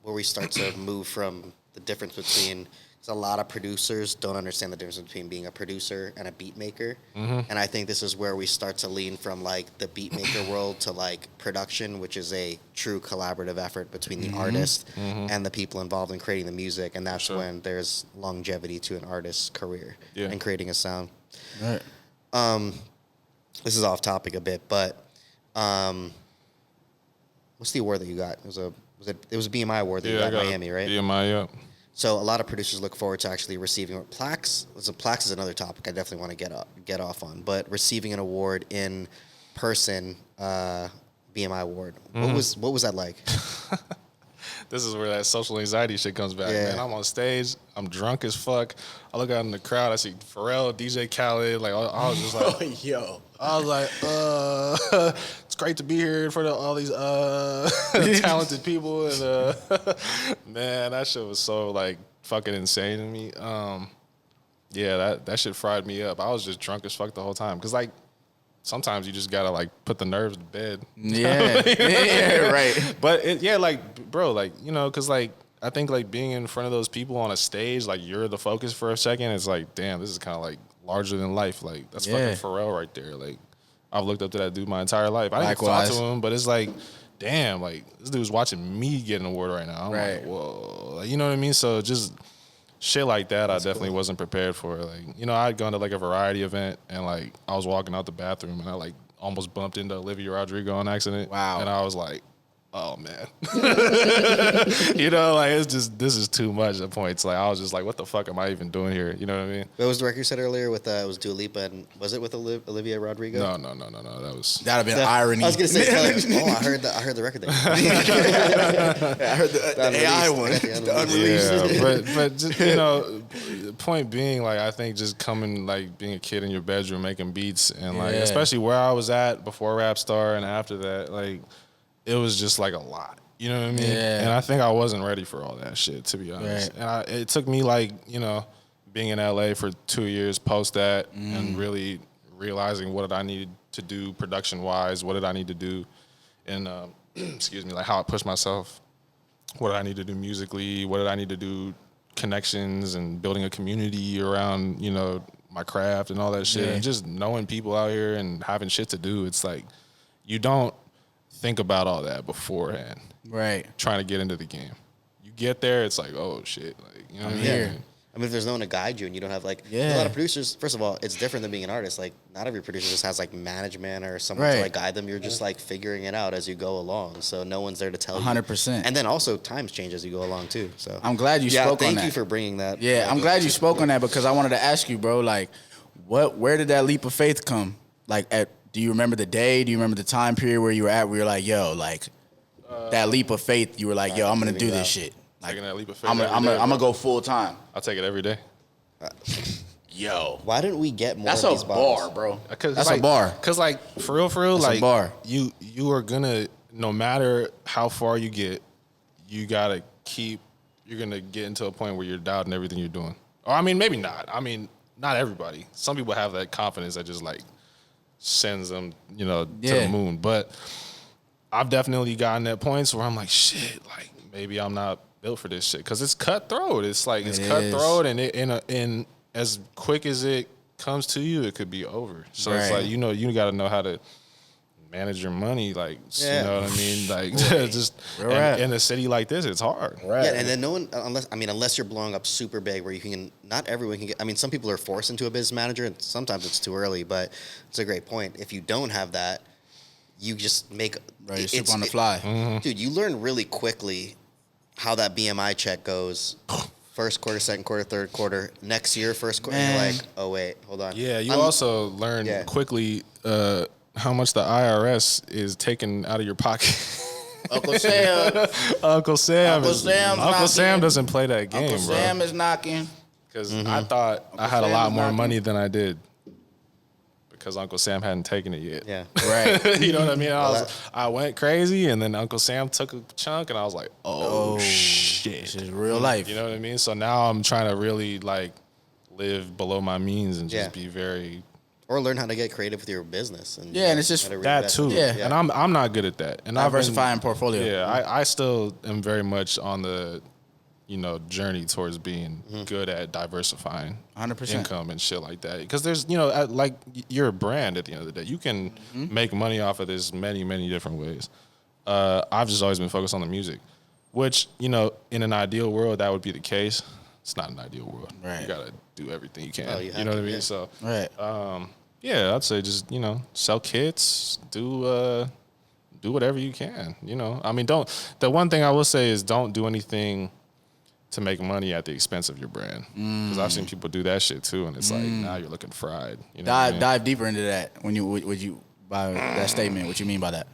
where we start to move from the difference between. A lot of producers don't understand the difference between being a producer and a beat maker. And I think this is where we start to lean from like the beat maker world to like production, which is a true collaborative effort between the artist and the people involved in creating the music. And that's when there's longevity to an artist's career and creating a sound. Right. This is off topic a bit, but what's the award that you got? It was a BMI award that you got in Miami, right? BMI, yeah. So a lot of producers look forward to actually receiving plaques. So plaques is another topic I definitely want to get off on. But receiving an award in person, BMI award, what was that like? This is where that social anxiety shit comes back, man. I'm on stage, I'm drunk as fuck. I look out in the crowd, I see Pharrell, DJ Khaled. Like I was just like, yo. I was like, it's great to be here in front of all these talented people, and man, that shit was so like fucking insane to me. That shit fried me up. I was just drunk as fuck the whole time, cause like sometimes you just gotta like put the nerves to bed. Yeah, right. But cause like I think like being in front of those people on a stage, like you're the focus for a second. It's like, damn, this is kind of like larger than life. Like that's fucking Pharrell right there. Like I've looked up to that dude my entire life. I didn't talk to him, but it's like, damn, like this dude's watching me get an award right now. I'm like, whoa, like, you know what I mean? So just shit like that, I definitely wasn't prepared for. Like, I'd gone to like a variety event, and like I was walking out the bathroom, and I like almost bumped into Olivia Rodrigo on accident. Wow. And I was like, oh man. Like it's just, this is too much at points. Like I was just like, what the fuck am I even doing here? You know what I mean? What was the record you said earlier with it was Dua Lipa, and was it with Olivia Rodrigo? No. That'd have been irony. I was gonna say, I heard the record thing. I heard the AI one. The unreleased. Yeah, but just, the point being, like, I think just coming, like, being a kid in your bedroom making beats, and like, especially where I was at before RAPSTAR and after that, like, it was just like a lot. You know what I mean? Yeah. And I think I wasn't ready for all that shit, to be honest. Right. And it took me like, being in LA for 2 years post that and really realizing what I needed to do production wise, what did I need to do, and like how I pushed myself, what did I need to do musically, what did I need to do connections and building a community around, my craft and all that shit, and just knowing people out here and having shit to do. It's like you don't think about all that beforehand. Right. Trying to get into the game. You get there, it's like, oh shit. Like, you know what I mean? Yeah. I mean, if there's no one to guide you and you don't have like a lot of producers, first of all, it's different than being an artist. Like not every producer just has like management or someone to like guide them. You're just like figuring it out as you go along. So no one's there to tell you. 100%. And then also times change as you go along too. So I'm glad you spoke on that. Thank you for bringing that. Yeah, I'm glad you spoke on that, because I wanted to ask you, bro, like where did that leap of faith come? Like do you remember the day? Do you remember the time period where you were at where you're like, yo, like that leap of faith, you were like, yo, I'm going to do this shit. Like, taking that leap of faith. I'm going to go full time. I'll take it every day. Yo. Why didn't we get more That's of these a bottles? bar, bro. That's a bar. Because, like, for real, That's like, a bar. You are going to, no matter how far you get, you got to you're going to get into a point where you're doubting everything you're doing. Or, I mean, maybe not. I mean, not everybody. Some people have that confidence that just, like, sends them, to the moon. But I've definitely gotten at points where I'm like, shit, like, maybe I'm not built for this shit. Because it's cutthroat. It's like, it's cutthroat, and in as quick as it comes to you, it could be over. So it's like, you got to know how to manage your money, like, Yeah. you know what I mean? Like, just in a city like this, it's hard. Right. Yeah, and then no one, unless you're blowing up super big where you can, not everyone can get, I mean, some people are forced into a business manager, and sometimes it's too early, but it's a great point. If you don't have that, you just make... Right, you sleep on the fly. Dude, you learn really quickly how that BMI check goes. First quarter, second quarter, third quarter. Next year, first quarter, you're like, oh, wait, hold on. Yeah, you also learn quickly how much the IRS is taking out of your pocket. Uncle Sam. Uncle Sam doesn't play that game, Uncle bro. Sam is knocking. Because I thought I had a lot more money than I did. Because Uncle Sam hadn't taken it yet. Yeah. Right. You know what I mean? I went crazy, and then Uncle Sam took a chunk, and I was like, oh shit. This is real life. You know what I mean? So now I'm trying to really, like, live below my means and just be very... Or learn how to get creative with your business. And and it's just that too. Yeah. And I'm not good at that. And diversifying portfolio. Yeah, I still am very much on the, journey towards being good at diversifying 100% income and shit like that. Because there's, like, you're a brand at the end of the day. You can make money off of this many, many different ways. I've just always been focused on the music, which, in an ideal world, that would be the case. It's not an ideal world. Right. You got to do everything you can. You know what I mean? So, I'd say just, sell kits, do whatever you can, I mean, the one thing I will say is don't do anything to make money at the expense of your brand. Because I've seen people do that shit too, and it's like, now you're looking fried. You know dive deeper into that when you by that statement. What you mean by that?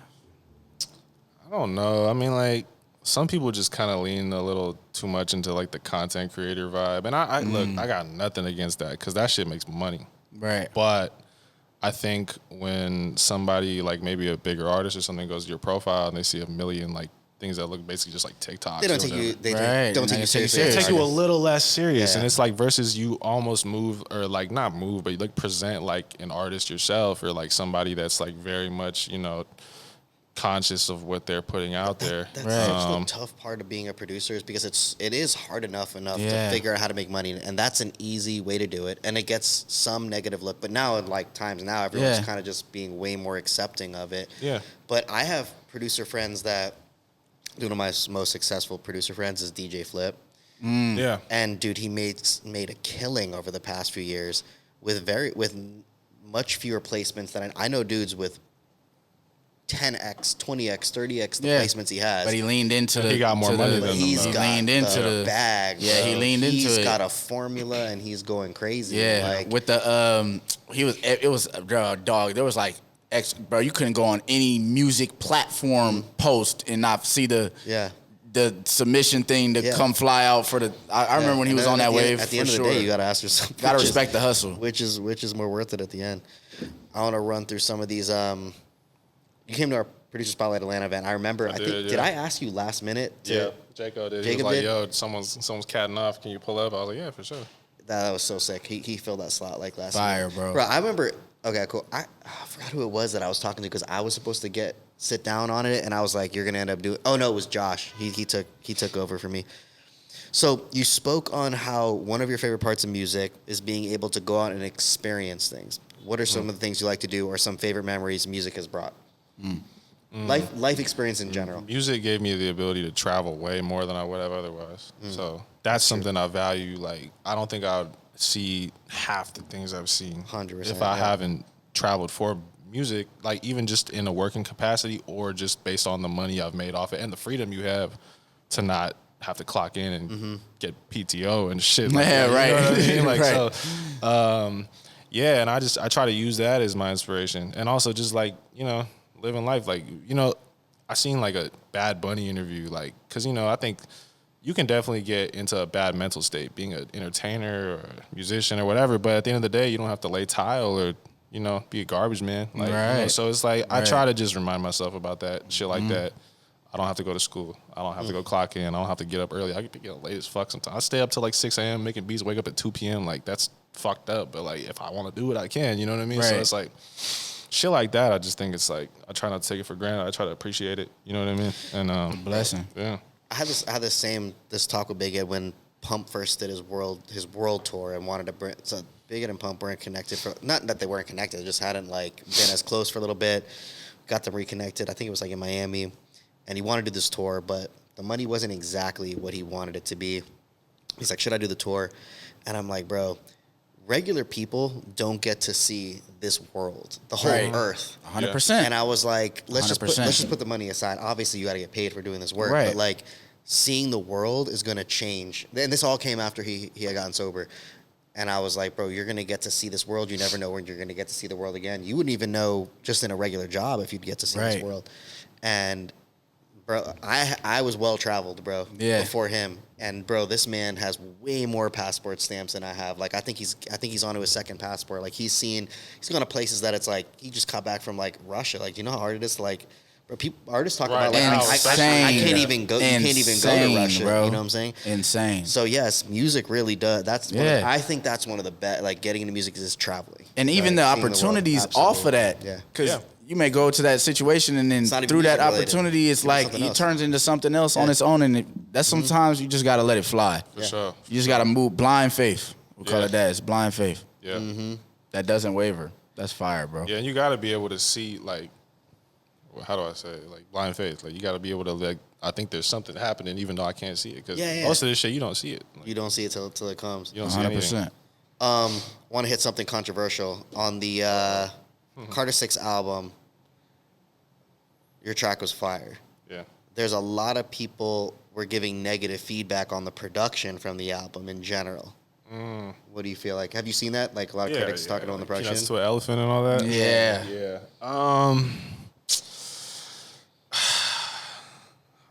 I don't know. I mean, like, some people just kind of lean a little too much into, like, the content creator vibe. And I look, I got nothing against that because that shit makes money. Right. But I think when somebody, like, maybe a bigger artist or something goes to your profile and they see a million, like, things that look basically just like TikToks. They don't take you. Don't take you seriously. They take you a little less serious, and it's like versus you almost move or like not move, but you like present like an artist yourself or like somebody that's like very much conscious of what they're putting out there. That's the tough part of being a producer is because it is hard enough to figure out how to make money, and that's an easy way to do it, and it gets some negative look. But now, in like times now, everyone's kind of just being way more accepting of it. Yeah. But I have producer friends that. One of my most successful producer friends is DJ Flip. Yeah. And dude, he made a killing over the past few years with much fewer placements than I know dudes with 10x, 20x, 30x the placements he has. But he leaned into he got more money than them. He's leaned into the bag. Yeah, he leaned into it. He's got a formula and he's going crazy. Yeah. Like, with the it was dog. There was like bro, you couldn't go on any music platform post and not see the submission thing to come fly out for the. I remember when he was on that wave. At the end of the day, you gotta ask yourself. Gotta respect the hustle. Which is more worth it at the end. I want to run through some of these. You came to our Producer Spotlight Atlanta event. I remember. Did I ask you last minute? Jacob did. He was like, "Yo, someone's catting off. Can you pull up?" I was like, "Yeah, for sure." That was so sick. He filled that slot like last. Fire, minute. Bro. Bro, I remember. Okay, cool. I forgot who it was that I was talking to because I was supposed to sit down on it, and I was like, "You're gonna end up doing." Oh no, it was Josh. He took over for me. So you spoke on how one of your favorite parts of music is being able to go out and experience things. What are some of the things you like to do, or some favorite memories music has brought? Life experience in general. Music gave me the ability to travel way more than I would have otherwise. So that's something I value. Like, I don't think I would see half the things I've seen 100% if I haven't traveled for music, like even just in a working capacity or just based on the money I've made off it and the freedom you have to not have to clock in and get PTO and shit. Like that, right. You know what I mean? Like, so, and I try to use that as my inspiration, and also just like, living life. Like, I seen like a Bad Bunny interview, like, cause I think you can definitely get into a bad mental state being an entertainer or a musician or whatever, but at the end of the day, you don't have to lay tile or, be a garbage man. Like, so it's like, I try to just remind myself about that shit like that. I don't have to go to school. I don't have to go clock in. I don't have to get up early. I get up late as fuck sometimes. I stay up till like 6 a.m. making beats, wake up at 2 p.m. Like, that's fucked up. But like, if I want to do it, I can, you know what I mean? Right. So it's like, shit like that, I just think it's like, I try not to take it for granted. I try to appreciate it. You know what I mean? And blessing. Yeah. I had this talk with Big Ed when Pump first did his world tour and wanted to bring. So Big Ed and Pump weren't connected not that they weren't connected, they just hadn't like been as close for a little bit. got them reconnected. I think it was like in Miami, and he wanted to do this tour, but the money wasn't exactly what he wanted it to be. He's like, should I do the tour? And I'm like, bro, regular people don't get to see this world, the whole earth. 100%. And I was like, let's just put the money aside. Obviously, you got to get paid for doing this work, but like seeing the world is going to change. And this all came after he had gotten sober. And I was like, bro, you're going to get to see this world. You never know when you're going to get to see the world again. You wouldn't even know just in a regular job if you'd get to see this world. And bro, I was well traveled, bro, before him. And bro, this man has way more passport stamps than I have. Like I think he's on to his second passport. Like he's gone to places that it's like he just got back from like Russia. Like, do you know how hard it is to like, bro, artists talk about like I can't even go. You can't even go to Russia. Bro. You know what I'm saying? Insane. So yes, music really does. I think that's one of the best. Like getting into music is traveling, and even the opportunities off of that. Yeah, because you may go to that situation and then through that opportunity, it's like it turns into something else on its own, and that's sometimes you just gotta let it fly. For sure. You just gotta move blind faith. We call it that. It's blind faith. Yeah. That doesn't waver. That's fire, bro. Yeah, and you gotta be able to see like. How do I say it? Like blind faith. Like you got to be able to like. I think there's something happening even though I can't see it because most of this shit you don't see it. Like, you don't see it till it comes. You don't see 100%. Want to hit something controversial on the Carter 6 album. Your track was fire. Yeah. There's a lot of people were giving negative feedback on the production from the album in general. What do you feel like? Have you seen that? Like a lot of critics talking on the production. Peanuts to an elephant and all that. Yeah.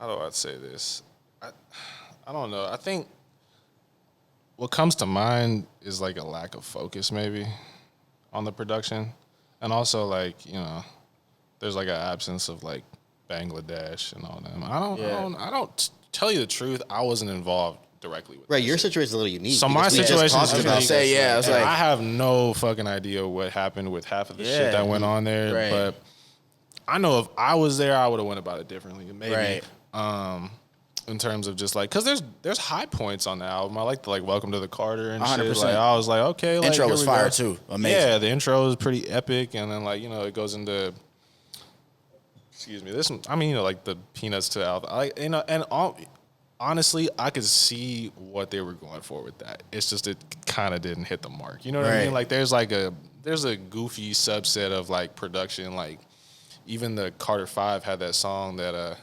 How do I say this? I don't know. I think what comes to mind is like a lack of focus maybe on the production. And also like, there's like an absence of like Bangladesh and all them. I don't tell you the truth, I wasn't involved directly with your situation is a little unique. So my situation is unique. I have no fucking idea what happened with half of the shit that went on there. But I know if I was there, I would have went about it differently. Maybe. In terms of just like, cause there's high points on the album. I like the like Welcome to the Carter and 100%. Shit. Like I was like, okay, like, intro was fire too. Amazing. Yeah, the intro is pretty epic, and then like it goes into, excuse me, like the Peanuts to album. Honestly, I could see what they were going for with that. It's just it kind of didn't hit the mark. You know what I mean? Like there's a goofy subset of like production. Like even the Carter 5 had that song that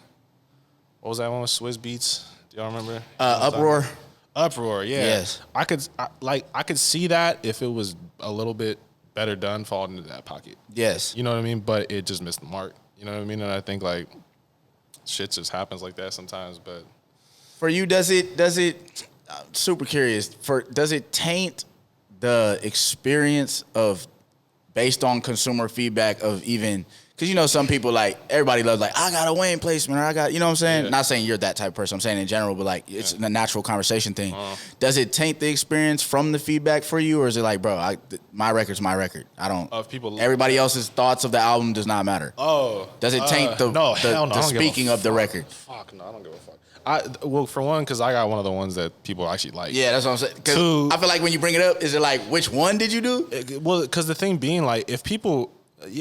what was that one with Swizz Beats? Do y'all remember? Uproar. Uproar, yeah. Yes. I could see that if it was a little bit better done, fall into that pocket. Yes. You know what I mean? But it just missed the mark. You know what I mean? And I think like shit just happens like that sometimes. But for you, does it? I'm super curious. Does it taint the experience of based on consumer feedback of even? Because, some people, like, everybody loves, like, I got a Wayne placement, or I got, you know what I'm saying? Yeah. Not saying you're that type of person. I'm saying in general, but, like, it's a natural conversation thing. Does it taint the experience from the feedback for you, or is it like, bro, my record's my record? I don't. Everybody else's thoughts of the album does not matter. Oh. Does it taint the speaking of the record? Fuck, no, I don't give a fuck. Well, for one, because I got one of the ones that people actually like. Yeah, that's what I'm saying. Two, I feel like when you bring it up, is it like, which one did you do? Well, because the thing being, like, if people,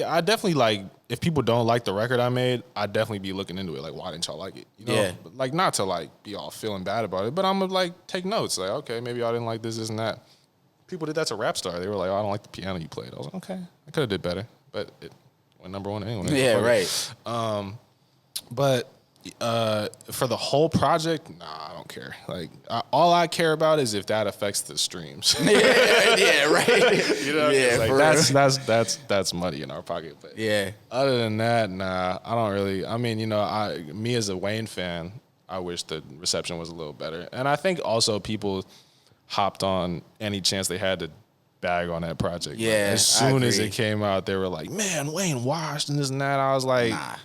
I definitely, like, if people don't like the record I made, I'd definitely be looking into it. Like, why didn't y'all like it? Yeah. But, like, not to, like, be all feeling bad about it, but I'm going to, like, take notes. Like, okay, maybe y'all didn't like this and that. People did that to RAPSTAR. They were like, oh, I don't like the piano you played. I was like, okay, I could have did better. But it went number one anyway. Yeah, right. But for the whole project, nah, I don't care. Like, all I care about is if that affects the streams. Yeah, right. You know, yeah, like that's money in our pocket. But yeah, other than that, nah, I don't really. I mean, me as a Wayne fan, I wish the reception was a little better. And I think also people hopped on any chance they had to bag on that project. Yeah, like, as soon as it came out, they were like, "Man, Wayne washed and this and that." I was like, nah.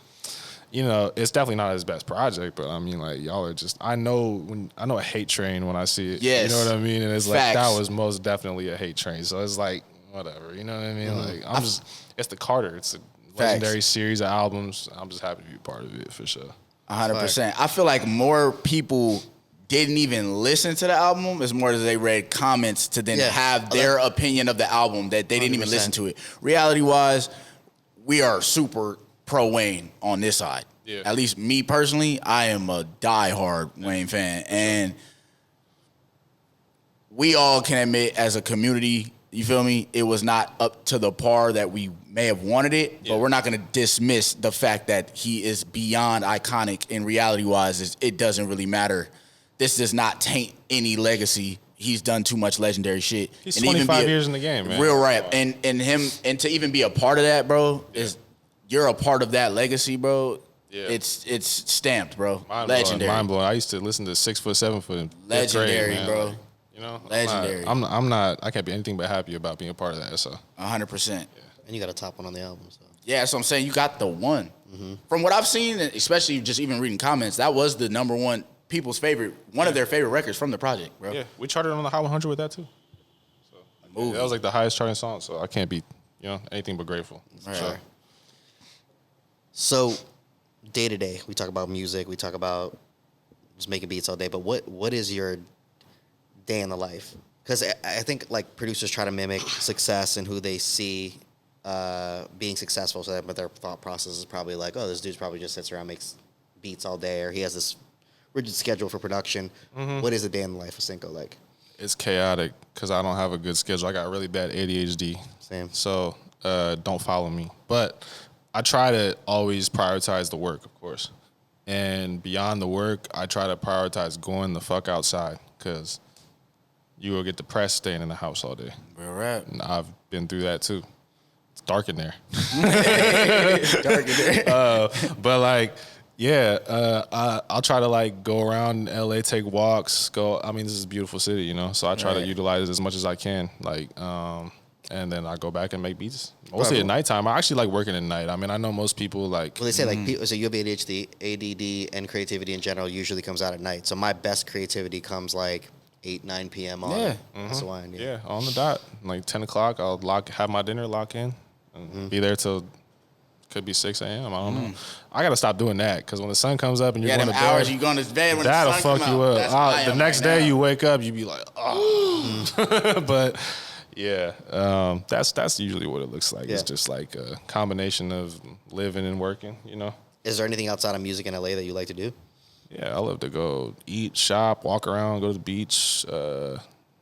It's definitely not his best project, but I mean, like, y'all are just, I know a hate train when I see it. Yes. You know what I mean? And it's Facts. like, that was most definitely a hate train. So it's like, whatever, you know what I mean? Like, it's the Carter. It's a legendary series of albums. I'm just happy to be a part of it for sure. 100%. I feel like more people didn't even listen to the album as more as they read comments to then have their opinion of the album that they didn't even listen to it. Reality-wise, we are super pro Wayne on this side. Yeah. At least me personally, I am a diehard Wayne fan, and we all can admit as a community, you feel me, it was not up to the par that we may have wanted it, but we're not going to dismiss the fact that he is beyond iconic in reality-wise. It doesn't really matter. This does not taint any legacy. He's done too much legendary shit. He's 25 years in the game, man. Real rap. And to even be a part of that, bro, is you're a part of that legacy, bro. Yeah. It's stamped, bro. Legendary. Mind blowing. I used to listen to 6 foot, 7 foot in legendary, grade, bro. Like, you know, legendary. I can't be anything but happy about being a part of that. So 100%. And you got a top one on the album. So. Yeah, that's what I'm saying. You got the one. From what I've seen, especially just even reading comments, that was the number one people's favorite, one of their favorite records from the project, bro. Yeah, we charted on the Hot 100 with that too. So that was like the highest charting song. So I can't be, anything but grateful. Right. Sure. So, day to day, we talk about music, we talk about just making beats all day. But what is your day in the life? Because I think like producers try to mimic success and who they see being successful. So that, but their thought process is probably like, oh, this dude's probably just sits around, makes beats all day, or he has this rigid schedule for production. What is a day in the life of Synco like? It's chaotic because I don't have a good schedule. I got really bad ADHD. Same. So don't follow me. But I try to always prioritize the work, of course. And beyond the work, I try to prioritize going the fuck outside because you will get depressed staying in the house all day. Real rap. And I've been through that too. It's dark in there. But like, I'll try to like go around LA, take walks, this is a beautiful city, so I try to utilize it as much as I can. Like, and then I go back and make beats. Mostly at nighttime. I actually like working at night. I mean, I know most people like. Well, they say like people, so you have ADHD, ADD, and creativity in general usually comes out at night. So my best creativity comes like 8, 9 p.m. on. That's why. Yeah, on the dot. Like 10 o'clock, I'll have my dinner, lock in, and be there till. Could be 6 a.m. I don't know. I gotta stop doing that because when the sun comes up and you're going to bed, hours you going to bed when that'll the sun fuck come you out. up. The next day you wake up, you be like, oh. But yeah, that's usually what it looks like. Yeah. It's just like a combination of living and working. Is there anything outside of music in LA that you like to do? Yeah, I love to go eat, shop, walk around, go to the beach.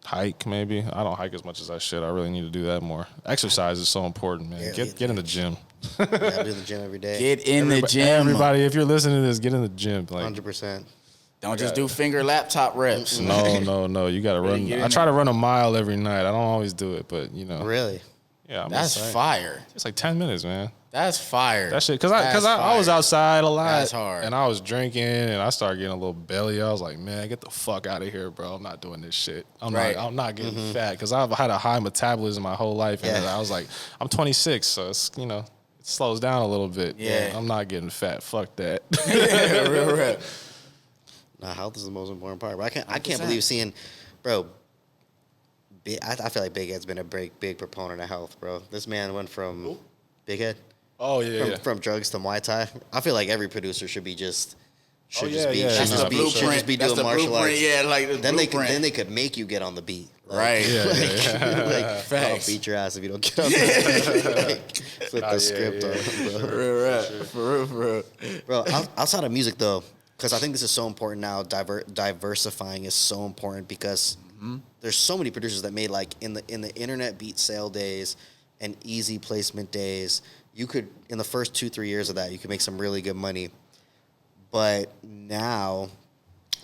Hike maybe. I don't hike as much as I should. I really need to do that more. Exercise is so important, man. Get in the gym. Yeah, I do the gym every day. Get in the gym. Everybody, if you're listening to this, get in the gym. Like 100%. Don't just do finger laptop reps. No. You got to run. I try to run a mile every night. I don't always do it, but Really? Yeah, that's fire. It's like 10 minutes, man. That's fire. That shit, because I was outside a lot. That's hard. And I was drinking, and I started getting a little belly. I was like, man, get the fuck out of here, bro. I'm not doing this shit. I'm not getting fat because I've had a high metabolism my whole life, and I was like, I'm 26, so it's it slows down a little bit. Yeah, I'm not getting fat. Fuck that. Real rap. Nah, health is the most important part. But I can't believe seeing, bro. I feel like Big Ed's been a big proponent of health, bro. This man went from Big Ed. Oh yeah, from drugs to Muay Thai. I feel like every producer should be That's the blueprint. Should just be doing martial arts. Yeah, like then they could make you get on the beat. Like, right. I'll beat your ass if you don't get on the beat. Flip the script on, bro. Real rap. For real. Bro, outside of music though, because I think this is so important now. Diversifying is so important because there's so many producers that made like in the internet beat sale days and easy placement days. You could, in the first 2-3 years of that, you could make some really good money. But now,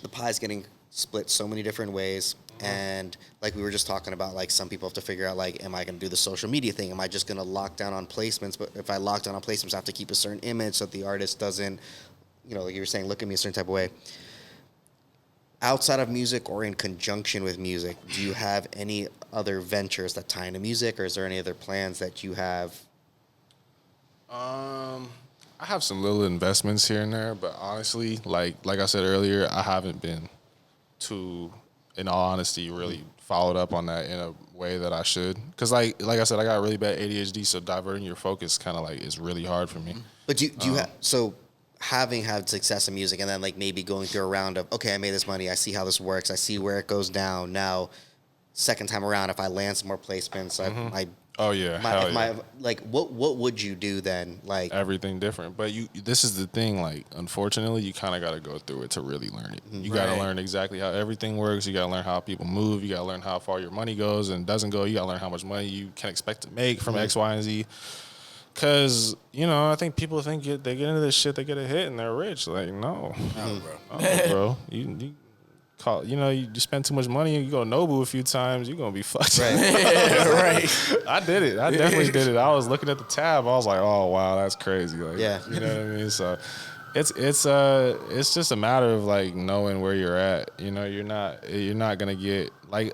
the pie's getting split so many different ways. And like we were just talking about, like some people have to figure out, like, am I going to do the social media thing? Am I just going to lock down on placements? But if I lock down on placements, I have to keep a certain image so that the artist doesn't, like you were saying, look at me a certain type of way. Outside of music or in conjunction with music, do you have any other ventures that tie into music? Or is there any other plans that you have? I have some little investments here and there, but honestly, like I said earlier, I haven't been too, in all honesty, really followed up on that in a way that I should. Because like I said, I got really bad ADHD, so diverting your focus kind of like is really hard for me. But do you have, so having had success in music and then like maybe going through a round of, okay, I made this money, I see how this works, I see where it goes down. Now, second time around, if I land some more placements, I Oh yeah, hell yeah. Like what would you do then? Like everything different. But this is the thing. Like unfortunately, you kind of got to go through it to really learn it. You got to learn exactly how everything works. You got to learn how people move. You got to learn how far your money goes and doesn't go. You got to learn how much money you can expect to make from X, Y, and Z. Because, I think people think they get into this shit, they get a hit, and they're rich. Like, no. No, bro. No, bro. You spend too much money and you go Nobu a few times, you're going to be fucked. Right. Right. I did it. I definitely did it. I was looking at the tab. I was like, oh, wow, that's crazy. Like, you know what I mean? So it's just a matter of, like, knowing where you're at. You're not going to get, like,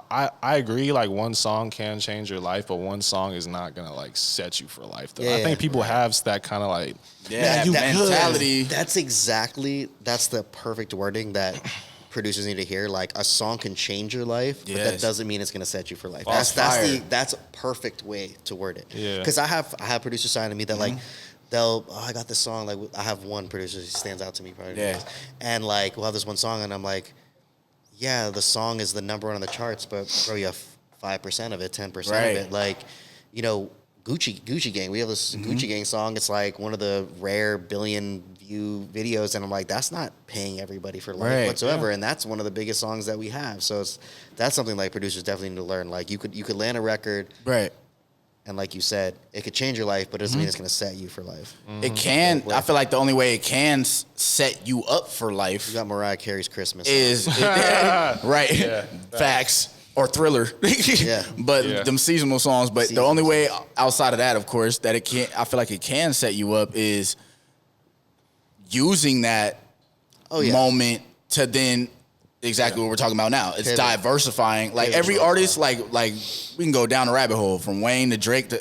I agree, like, one song can change your life, but one song is not going to, like, set you for life. Though. I think people have that kind of, like, mentality. That's the perfect wording that producers need to hear. Like, a song can change your life, but that doesn't mean it's going to set you for life. That's a perfect way to word it. Yeah. Because I have producers signing to me that, like, I got this song. Like, I have one producer who stands out to me probably. Yeah. And, like, we'll have this one song, and I'm like, yeah, the song is the number one on the charts, but bro, you have 5% of it, 10% of it. Like, Gucci Gang. We have this Gucci Gang song. It's like one of the rare billion view videos, and I'm like, that's not paying everybody for life whatsoever, and that's one of the biggest songs that we have. So that's something like producers definitely need to learn. Like, you could land a record, right? And like you said, it could change your life, but it doesn't mean it's going to set you for life. It can. I feel like the only way it can set you up for life. You got Mariah Carey's Christmas. Right. Yeah, facts. Or Thriller. But them seasonal songs. But the only way outside of that, of course, that it can't, I feel like it can set you up is using that moment to then exactly what we're talking about now. It's diversifying. Like every artist, like we can go down a rabbit hole from Wayne to Drake.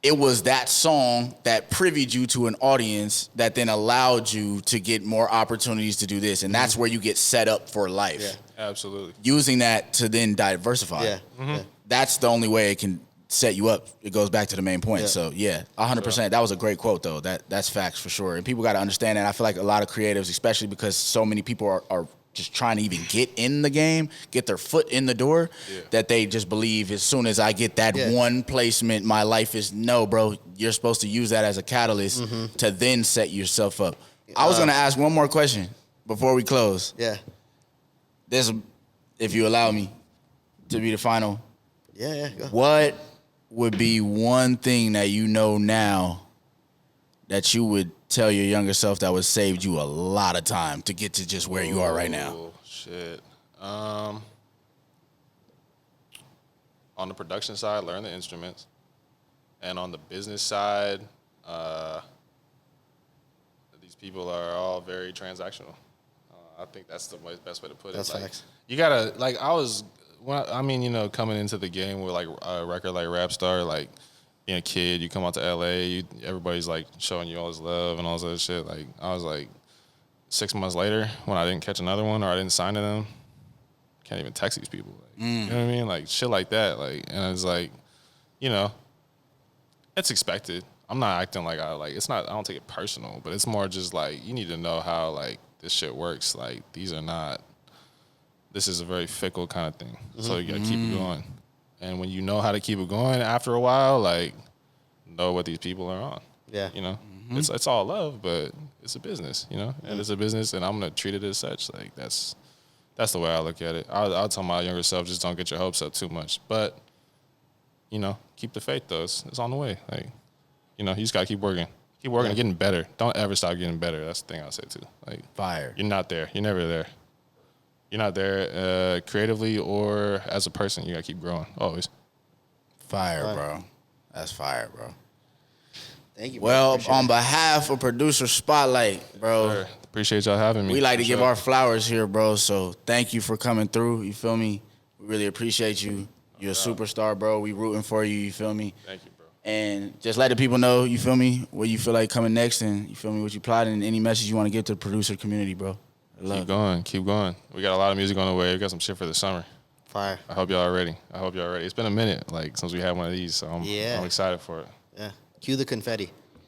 It was that song that privied you to an audience that then allowed you to get more opportunities to do this. And that's where you get set up for life. Yeah, absolutely. Using that to then diversify. Yeah. That's the only way it can set you up. It goes back to the main point. So, 100%. That was a great quote, though. That's facts for sure. And people got to understand that. I feel like a lot of creatives, especially because so many people are just trying to even get in the game, get their foot in the door, that they just believe as soon as I get that one placement, my life is no, bro. You're supposed to use that as a catalyst to then set yourself up. I was going to ask one more question before we close. Yeah. This, if you allow me to be the final. Yeah, go. What would be one thing that you know now that you would tell your younger self that would save you a lot of time to get to just where you are right now? Oh, shit. On the production side, learn the instruments. And on the business side, these people are all very transactional. I think that's the best way to put it. That's facts. You gotta, like, coming into the game with, like, a record like RAPSTAR, like, being a kid, you come out to LA, everybody's like showing you all this love and all this other shit. Like, I was like 6 months later when I didn't catch another one or I didn't sign to them, can't even text these people. Like, you know what I mean? Like, shit like that. Like, and it's like, it's expected. I'm not acting like it's not, I don't take it personal, but it's more just like, you need to know how, like, this shit works. Like, this is a very fickle kind of thing. So you gotta keep it going. And when you know how to keep it going after a while, like, know what these people are on. Yeah. It's all love, but it's a business, and it's a business, and I'm going to treat it as such. Like, that's the way I look at it. I'll tell my younger self, just don't get your hopes up too much. But, keep the faith, though. It's on the way. Like, you just got to keep working. Keep working and getting better. Don't ever stop getting better. That's the thing I'll say, too. Like, fire. You're not there. You're never there. You're not there creatively or as a person. You got to keep growing, always. Fire, bro. That's fire, bro. Thank you, bro. Well, on behalf of Producer Spotlight, bro. Sure. Appreciate y'all having me. We like to give our flowers here, bro. So thank you for coming through. You feel me? We really appreciate you. You're a superstar, bro. We rooting for you. You feel me? Thank you, bro. And just let the people know, you feel me, where you feel like coming next, and you feel me, what you plotting, and any message you want to give to the producer community, bro. Keep going. We got a lot of music on the way. We got some shit for the summer. Fire. I hope y'all are ready. It's been a minute, like, since we had one of these, so I'm excited for it. Yeah. Cue the confetti.